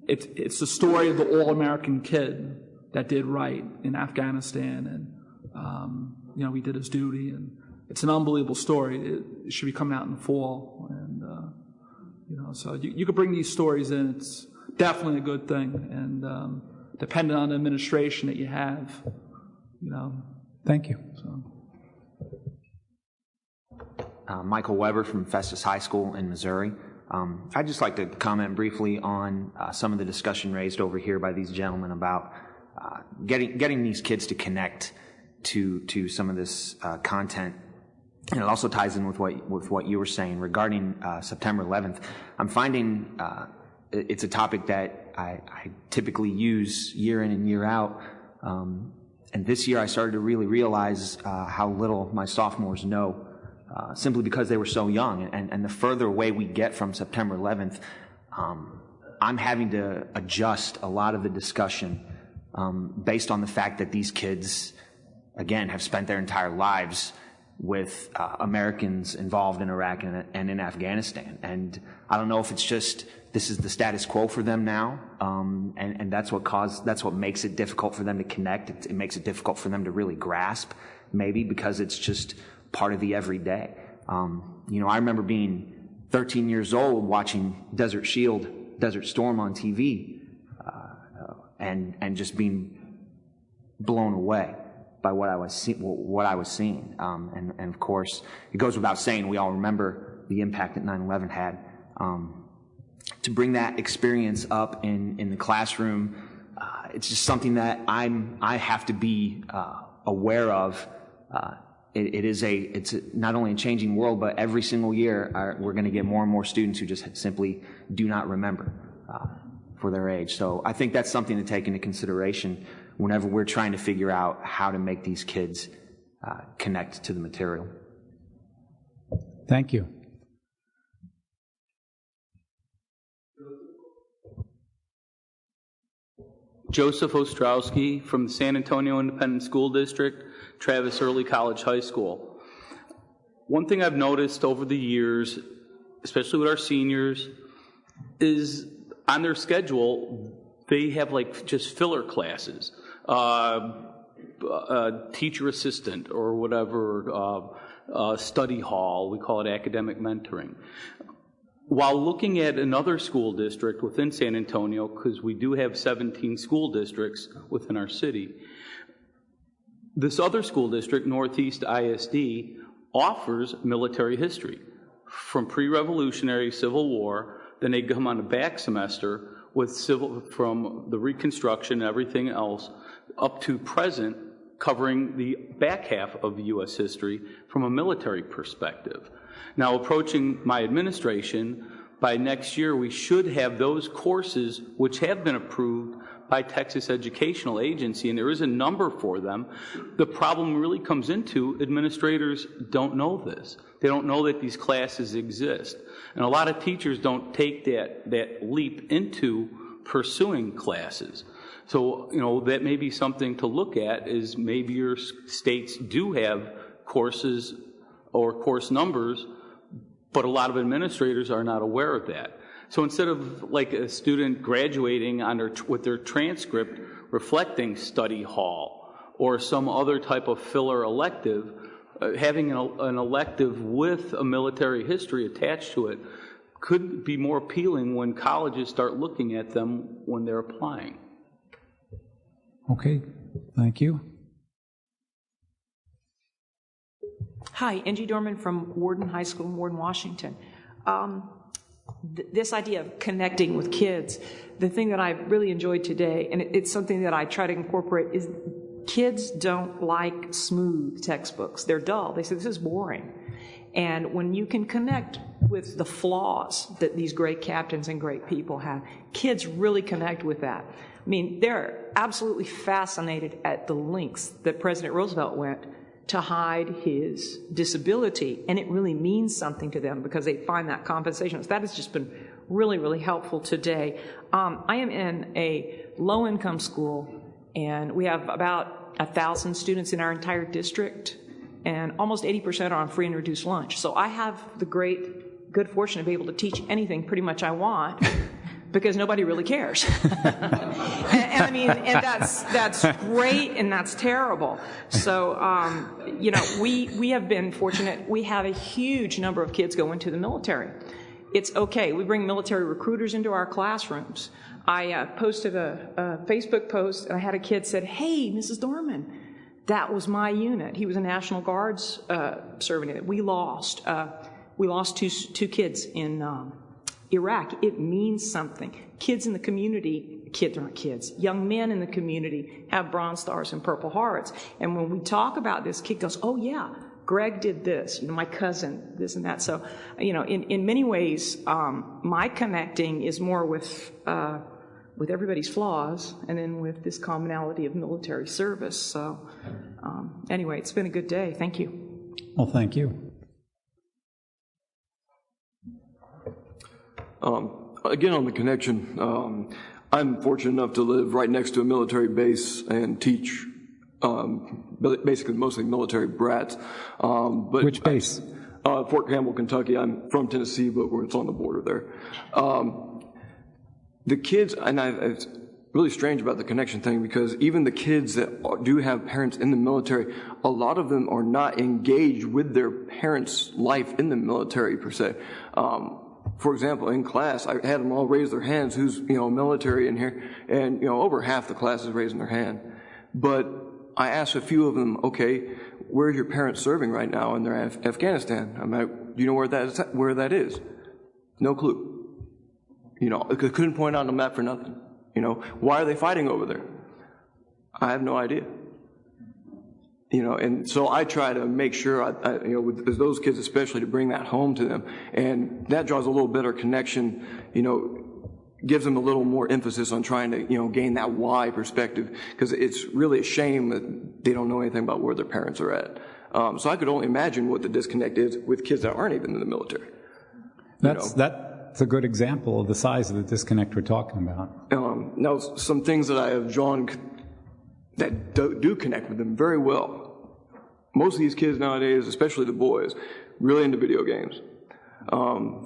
It's the story of the all-American kid that did right in Afghanistan. And, he did his duty. And it's an unbelievable story. It should be coming out in the fall. And, so you could bring these stories in. It's definitely a good thing, and depending on the administration that you have, Thank you. So. Michael Weber from Festus High School in Missouri. I'd just like to comment briefly on some of the discussion raised over here by these gentlemen about getting these kids to connect to some of this content. And it also ties in with what you were saying regarding September 11th. I'm finding it's a topic that I typically use year in and year out. And this year I started to really realize how little my sophomores know, simply because they were so young. And the further away we get from September 11th, I'm having to adjust a lot of the discussion based on the fact that these kids, again, have spent their entire lives with Americans involved in Iraq and in Afghanistan. And I don't know if it's just this is the status quo for them now, and that's what makes it difficult for them to connect. It makes it difficult for them to really grasp, maybe because it's just part of the everyday. I remember being 13 years old watching Desert Storm on TV, and just being blown away by what I was seeing. And of course, it goes without saying, we all remember the impact that 9/11 had. To bring that experience up in the classroom, it's just something that I have to be aware of. It's not only a changing world, but every single year we're going to get more and more students who just simply do not remember. for their age. So I think that's something to take into consideration whenever we're trying to figure out how to make these kids connect to the material. Thank you. Joseph Ostrowski from the San Antonio Independent School District, Travis Early College High School. One thing I've noticed over the years, especially with our seniors, is on their schedule, they have like just filler classes, teacher assistant or whatever, study hall, we call it academic mentoring. While looking at another school district within San Antonio, because we do have 17 school districts within our city, this other school district, Northeast ISD, offers military history from pre-revolutionary Civil War. Then they come on a back semester with civil, from the Reconstruction and everything else up to present, covering the back half of U.S. history from a military perspective. Now, approaching my administration, by next year we should have those courses which have been approved by Texas Educational Agency, and there is a number for them. The problem really comes into administrators don't know this. They don't know that these classes exist. And a lot of teachers don't take that leap into pursuing classes. So, you know, that may be something to look at, is maybe your states do have courses or course numbers, but a lot of administrators are not aware of that. So instead of like a student graduating on with their transcript reflecting study hall or some other type of filler elective, having an elective with a military history attached to it could be more appealing when colleges start looking at them when they're applying. Okay, thank you. Hi, Angie Dorman from Warden High School in Warden, Washington. This idea of connecting with kids, the thing that I really enjoyed today, and it's something that I try to incorporate, is kids don't like smooth textbooks. They're dull. They say, this is boring. And when you can connect with the flaws that these great captains and great people have, kids really connect with that. I mean, they're absolutely fascinated at the lengths that President Roosevelt went to hide his disability, and it really means something to them because they find that compensation. So that has just been really, really helpful today. I am in a low-income school, and we have about 1,000 students in our entire district, and almost 80% are on free and reduced lunch. So I have the good fortune to be able to teach anything pretty much I want because nobody really cares. and I mean, and that's great and that's terrible. So, you know, we have been fortunate. We have a huge number of kids go into the military. It's okay. We bring military recruiters into our classrooms. I posted a Facebook post, and I had a kid said, "Hey, Mrs. Dorman, that was my unit." He was a National Guards servant. We lost two kids in Iraq. It means something. Kids in the community, kids aren't kids, young men in the community have Bronze Stars and Purple Hearts. And when we talk about this, kid goes, "Oh yeah, Greg did this, you know, my cousin, this and that." So, you know, in many ways, my connecting is more with everybody's flaws and then with this commonality of military service. So anyway, it's been a good day. Thank you. Well, thank you. Again, on the connection, I'm fortunate enough to live right next to a military base and teach basically mostly military brats. But which base? Fort Campbell, Kentucky. I'm from Tennessee, but it's on the border there. The kids, and it's really strange about the connection thing, because even the kids that do have parents in the military, a lot of them are not engaged with their parents' life in the military per se. For example, in class, I had them all raise their hands, who's, you know, military in here, and, you know, over half the class is raising their hand. But I asked a few of them, okay, where's your parents serving right now? And they're in Afghanistan. I'm like, do you know where that is? No clue. You know, I couldn't point out on the map for nothing. You know, why are they fighting over there? I have no idea. You know, and so I try to make sure, you know, with those kids especially, to bring that home to them. And that draws a little better connection, you know, gives them a little more emphasis on trying to, gain that why perspective, because it's really a shame that they don't know anything about where their parents are at. So I could only imagine what the disconnect is with kids that aren't even in the military. That's a good example of the size of the disconnect we're talking about. Now, some things that I have drawn that do connect with them very well. Most of these kids nowadays, especially the boys, really into video games.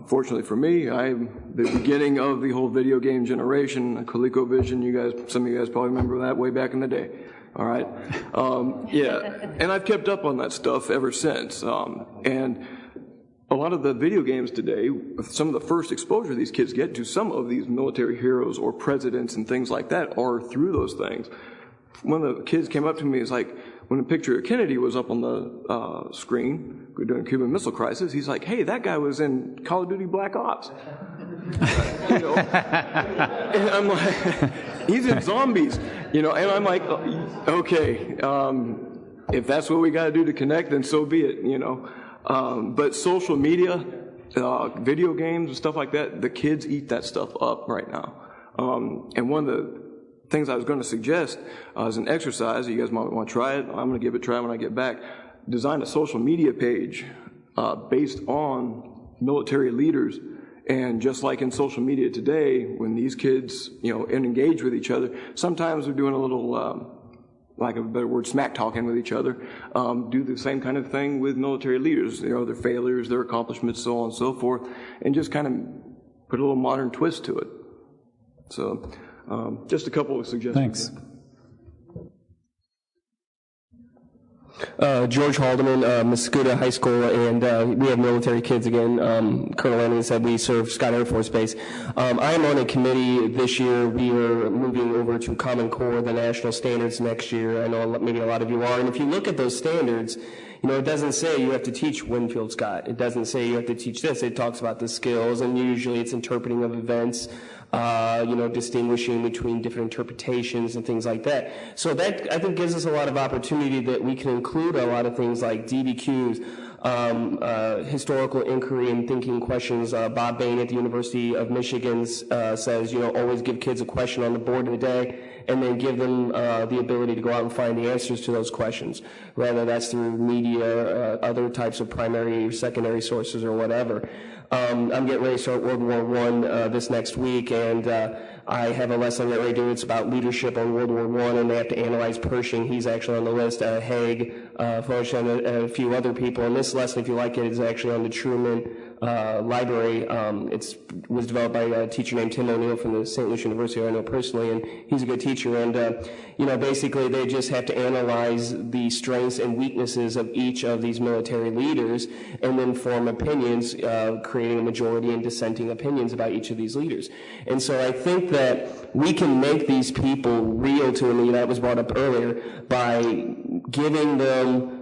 Fortunately for me, I'm the beginning of the whole video game generation, ColecoVision. Some of you guys probably remember that way back in the day. All right. And I've kept up on that stuff ever since. And a lot of the video games today, some of the first exposure these kids get to some of these military heroes or presidents and things like that are through those things. One of the kids came up to me, it's like, when a picture of Kennedy was up on the screen during the Cuban Missile Crisis, he's like, hey, that guy was in Call of Duty Black Ops. And I'm like, he's in Zombies, and I'm like, okay, if that's what we got to do to connect, then so be it, But social media, video games and stuff like that, the kids eat that stuff up right now. And one of the things I was going to suggest as an exercise, you guys might want to try it. I'm going to give it a try when I get back. Design a social media page based on military leaders. And just like in social media today, when these kids, engage with each other, sometimes they're doing a little, lack of a better word, smack talking with each other. Do the same kind of thing with military leaders, their failures, their accomplishments, so on and so forth, and just kind of put a little modern twist to it. So, just a couple of suggestions. Thanks. George Haldeman, Muscoda High School, and we have military kids again. Colonel Lanning said we serve Scott Air Force Base. I am on a committee this year. We are moving over to Common Core, the national standards next year. I know maybe a lot of you are. And if you look at those standards, it doesn't say you have to teach Winfield Scott. It doesn't say you have to teach this. It talks about the skills, and usually it's interpreting of events, distinguishing between different interpretations and things like that. So that, I think, gives us a lot of opportunity that we can include a lot of things like DBQs, historical inquiry and thinking questions. Bob Bain at the University of Michigan says, always give kids a question on the board of the day, and then give them the ability to go out and find the answers to those questions, whether that's through media, other types of primary or secondary sources or whatever. I'm getting ready to start World War I this next week, and I have a lesson I'm getting ready to do. It's about leadership on World War I, and they have to analyze Pershing. He's actually on the list. Haig, Foch, and a few other people. And this lesson, if you like it, is actually on the Truman Library. It was developed by a teacher named Tim O'Neill from the St. Louis University, I know personally, and he's a good teacher. And, basically they just have to analyze the strengths and weaknesses of each of these military leaders and then form opinions, creating a majority and dissenting opinions about each of these leaders. And so I think that we can make these people real to me. That was brought up earlier, by giving them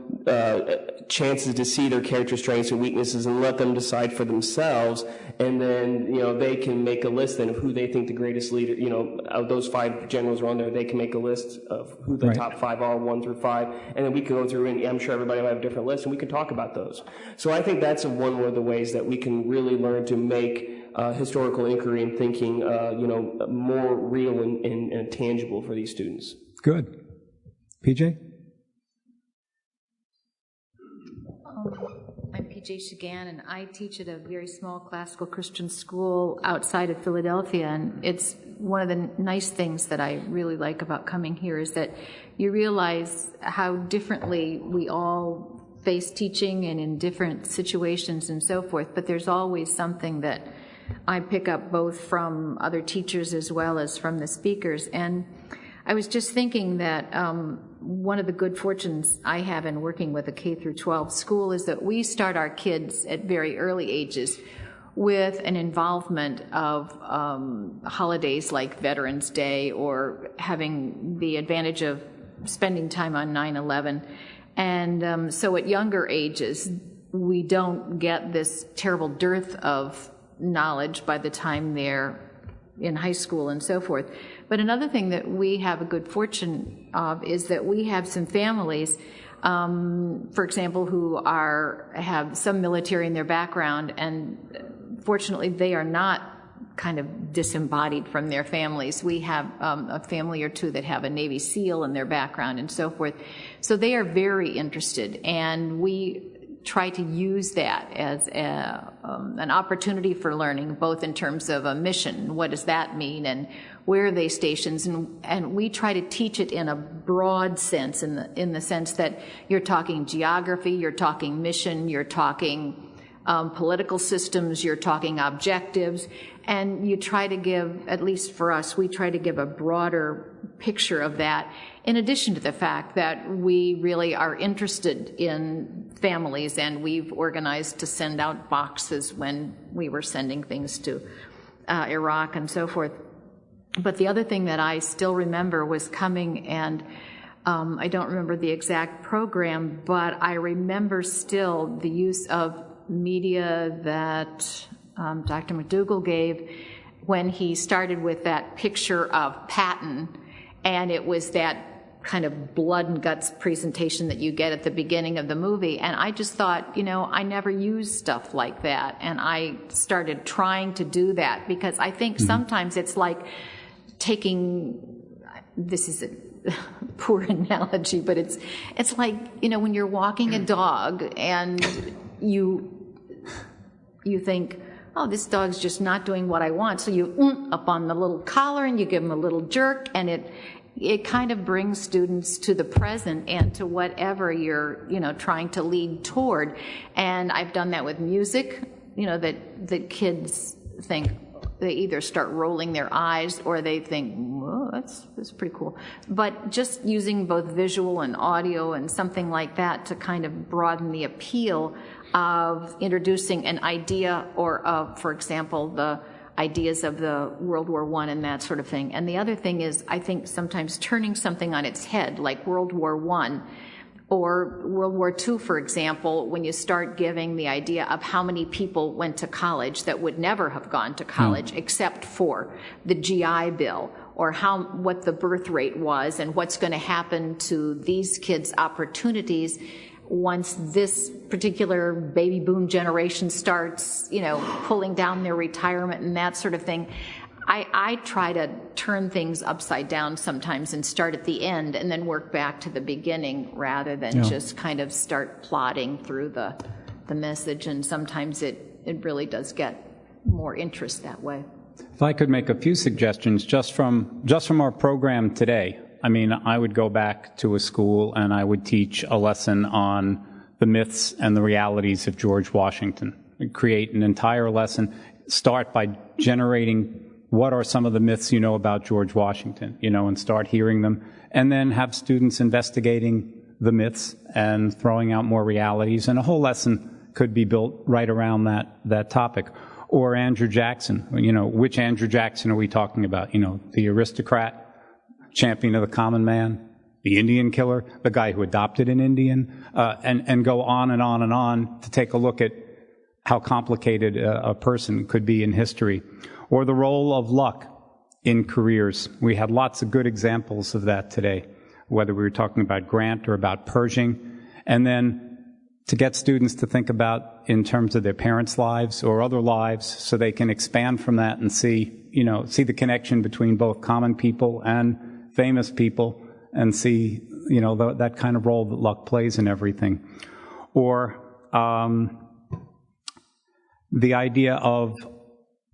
chances to see their character strengths and weaknesses and let them decide for themselves, and then they can make a list then of who they think the greatest leader, of those 5 generals are on there. They can make a list of who the top 5 are, 1 through 5, and then we can go through, and I'm sure everybody will have different lists, and we can talk about those. So I think that's one of the ways that we can really learn to make historical inquiry and thinking more real and tangible for these students. Good. PJ? I'm PJ Shigan, and I teach at a very small classical Christian school outside of Philadelphia. And it's one of the nice things that I really like about coming here is that you realize how differently we all face teaching and in different situations and so forth. But there's always something that I pick up both from other teachers as well as from the speakers. And I was just thinking that one of the good fortunes I have in working with a K through 12 school is that we start our kids at very early ages with an involvement of holidays like Veterans Day or having the advantage of spending time on 9/11. And so at younger ages, we don't get this terrible dearth of knowledge by the time they're in high school and so forth. But another thing that we have a good fortune of is that we have some families, for example, who have some military in their background, and fortunately they are not kind of disembodied from their families. We have a family or two that have a Navy SEAL in their background and so forth. So they are very interested, and we try to use that as an opportunity for learning, both in terms of a mission, what does that mean, and where are they stations, and we try to teach it in a broad sense, in the sense that you're talking geography, you're talking mission, you're talking political systems, you're talking objectives, and you try to give, at least for us, we try to give a broader picture of that, in addition to the fact that we really are interested in families, and we've organized to send out boxes when we were sending things to Iraq and so forth. But the other thing that I still remember was coming, and I don't remember the exact program, but I remember still the use of media that Dr. McDougall gave when he started with that picture of Patton, and it was that kind of blood and guts presentation that you get at the beginning of the movie. And I just thought, I never used stuff like that. And I started trying to do that, because I think sometimes it's like this is a poor analogy, but it's like, when you're walking a dog and you think, oh, this dog's just not doing what I want. So you up on the little collar and you give them a little jerk, and it kind of brings students to the present and to whatever you're, trying to lead toward. And I've done that with music, that kids think, they either start rolling their eyes or they think, whoa, that's pretty cool. But just using both visual and audio and something like that to kind of broaden the appeal of introducing an idea, or of, for example, the ideas of the World War I and that sort of thing. And the other thing is, I think sometimes turning something on its head, like World War I or World War II, for example, when you start giving the idea of how many people went to college that would never have gone to college except for the GI Bill, or what the birth rate was and what's going to happen to these kids' opportunities once this particular baby boom generation starts, pulling down their retirement and that sort of thing. I try to turn things upside down sometimes and start at the end and then work back to the beginning, rather than just kind of start plotting through the message. And sometimes it really does get more interest that way. If I could make a few suggestions just from our program today. I mean, I would go back to a school and I would teach a lesson on the myths and the realities of George Washington. We'd create an entire lesson, start by generating what are some of the myths you know about George Washington, and start hearing them, and then have students investigating the myths and throwing out more realities, and a whole lesson could be built right around that topic. Or Andrew Jackson, which Andrew Jackson are we talking about? The aristocrat, champion of the common man, the Indian killer, the guy who adopted an Indian, and go on and on and on to take a look at how complicated a person could be in history. Or the role of luck in careers. We had lots of good examples of that today, whether we were talking about Grant or about Pershing. And then to get students to think about in terms of their parents' lives or other lives, so they can expand from that and see the connection between both common people and famous people, and see, that kind of role that luck plays in everything. Or the idea of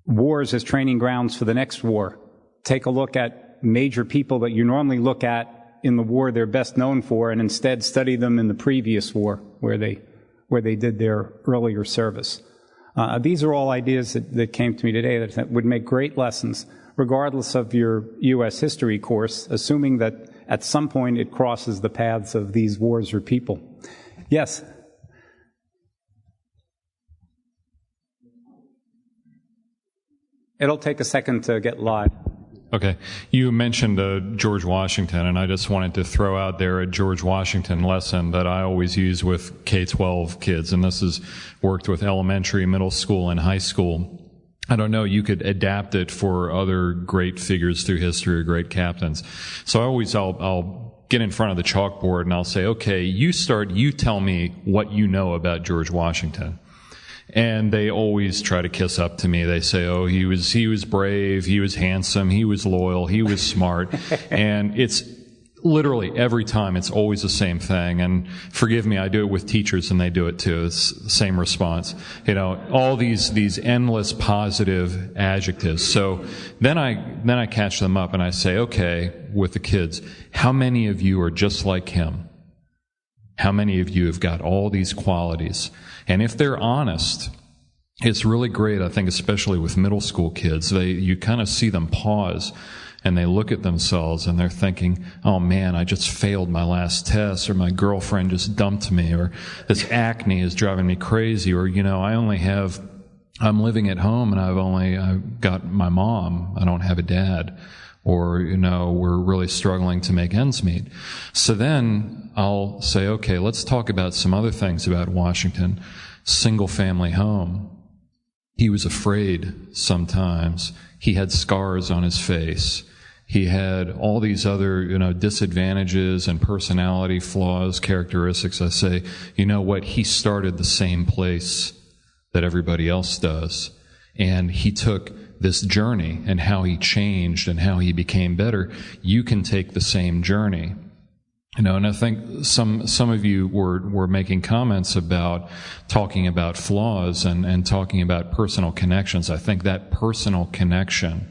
wars as training grounds for the next war. Take a look at major people that you normally look at in the war they're best known for, and instead study them in the previous war where they did their earlier service. These are all ideas that came to me today that would make great lessons, regardless of your U.S. history course, assuming that at some point it crosses the paths of these wars or people. Yes? It'll take a second to get live. Okay. You mentioned George Washington, and I just wanted to throw out there a George Washington lesson that I always use with K-12 kids, and this has worked with elementary, middle school, and high school. I don't know, you could adapt it for other great figures through history or great captains. So I'll get in front of the chalkboard and I'll say, okay, you tell me what you know about George Washington. And they always try to kiss up to me. They say, oh, he was brave, he was handsome, he was loyal, he was smart. And it's literally every time it's always the same thing. And forgive me, I do it with teachers and they do it too. It's the same response. All these endless positive adjectives. So then I catch them up and I say, okay, with the kids, how many of you are just like him? How many of you have got all these qualities? And if they're honest, it's really great, I think, especially with middle school kids. You kind of see them pause and they look at themselves and they're thinking, oh man, I just failed my last test, or my girlfriend just dumped me, or this acne is driving me crazy, or, I'm living at home and I've got my mom, I don't have a dad, or, we're really struggling to make ends meet. So then I'll say, okay, let's talk about some other things about Washington. Single family home. He was afraid sometimes. He had scars on his face. He had all these other, disadvantages and personality flaws, characteristics. I say, you know what? He started the same place that everybody else does. And he took this journey, and how he changed and how he became better. You can take the same journey. And I think some of you were making comments about talking about flaws and talking about personal connections. I think that personal connection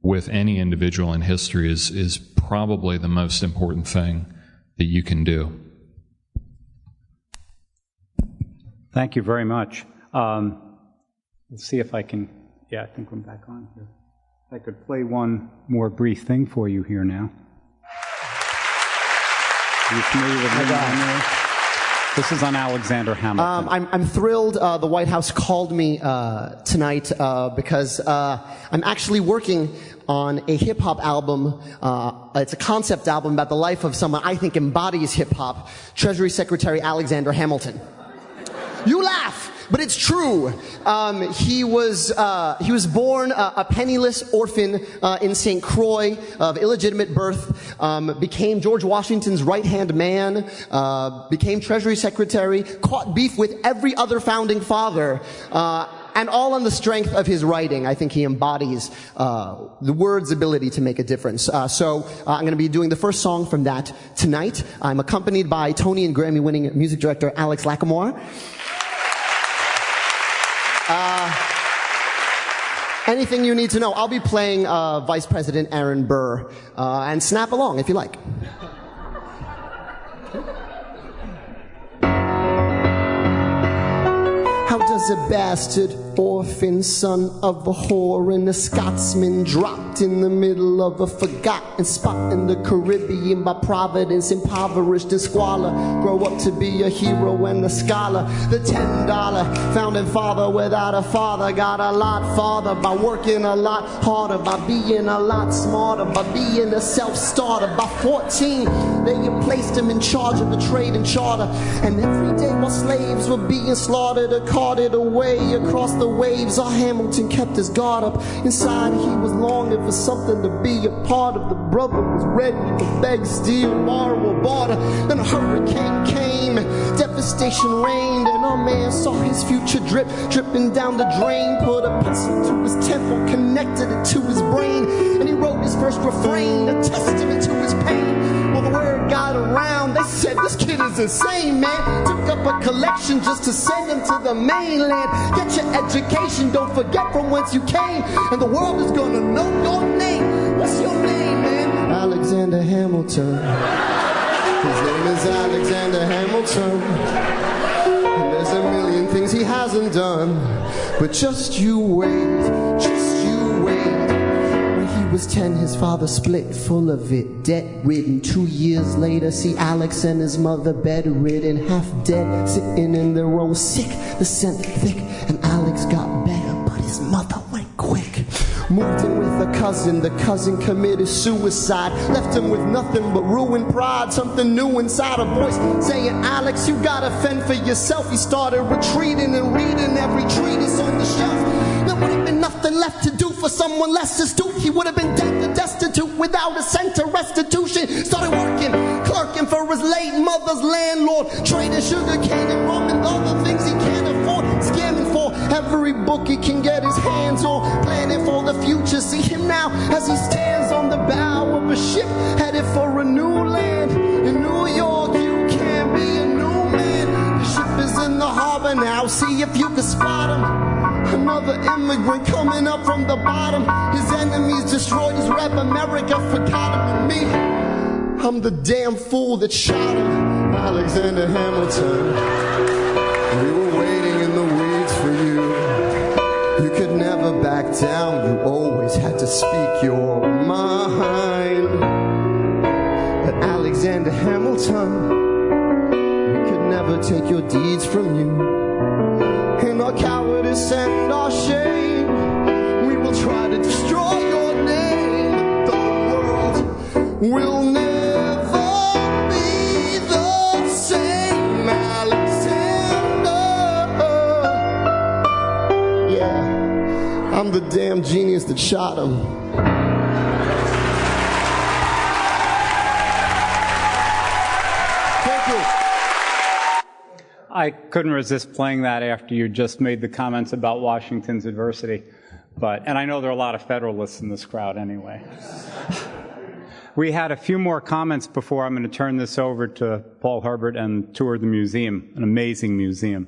with any individual in history is probably the most important thing that you can do. Thank you very much. Let's see if I can, I think I'm back on here. I could play one more brief thing for you here now. Are you familiar with this is on Alexander Hamilton. I'm thrilled the White House called me tonight because I'm actually working on a hip-hop album. It's a concept album about the life of someone I think embodies hip-hop, Treasury Secretary Alexander Hamilton. You laugh, but it's true. He was born a penniless orphan in St. Croix of illegitimate birth, became George Washington's right-hand man, became Treasury Secretary, caught beef with every other founding father, and all on the strength of his writing. I think he embodies the word's ability to make a difference. So I'm going to be doing the first song from that tonight. I'm accompanied by Tony and Grammy-winning music director Alex Lacamoire. Anything you need to know. I'll be playing Vice President Aaron Burr, and snap along if you like. How does a bastard orphan son of a whore and a Scotsman dropped in the middle of a forgotten spot in the Caribbean by providence, impoverished and squalor, grow up to be a hero and a scholar? The $10 founding father without a father got a lot farther by working a lot harder, by being a lot smarter, by being a self-starter. By 14 they placed him in charge of the trade and charter, and every day while slaves were being slaughtered or carted away across the waves, our Hamilton kept his guard up. Inside he was longing for something to be a part of. The brother was ready to beg, steal, borrow, or barter. Then a hurricane came, devastation reigned, and our man saw his future dripping down the drain. Put a pencil to his temple, connected it to his brain, and he wrote his first refrain, a testament to his pain. Well, the word got around, they said this kid is insane, man. Took up a collection just to send him to the mainland. Get your education, don't forget from whence you came, and the world is gonna know your name. What's your name, man? Alexander Hamilton. His name is Alexander Hamilton. And there's a million things he hasn't done, but just you wait, just you wait. When he was 10, his father split, full of it, debt-ridden. 2 years later, see Alex and his mother bedridden, half dead, sitting in their own sick, the scent thick, and Alex got better, but his mother went quick. Moved in with a cousin, the cousin committed suicide, left him with nothing but ruined pride. Something new inside, a voice saying, Alex, you gotta fend for yourself. He started retreating and reading every treatise on the shelf. There would have been nothing left to do for someone less astute. He would have been dead and destitute without a cent of restitution. Started working, clerking for his late mother's landlord, trading sugar cane and rum and other things he can't afford, scamming for every book he can get his hands on, planning for the future. See him now as he stands on the bow of a ship headed for a new land. In New York, you can be a new man. The ship is in the harbor now, see if you can spot him. Another immigrant coming up from the bottom. His enemies destroyed his rep, America forgot him. And me, I'm the damn fool that shot him. Alexander Hamilton, we were waiting in the weeds for you. You could never back down, you always had to speak your mind. But Alexander Hamilton, we could never take your deeds from you. In our cowardice and our shame, we will try to destroy your name. But the world will never be the same, Alexander. Yeah, I'm the damn genius that shot him. I couldn't resist playing that after you just made the comments about Washington's adversity. And I know there are a lot of Federalists in this crowd anyway. We had a few more comments before I'm going to turn this over to Paul Herbert and tour the museum, an amazing museum.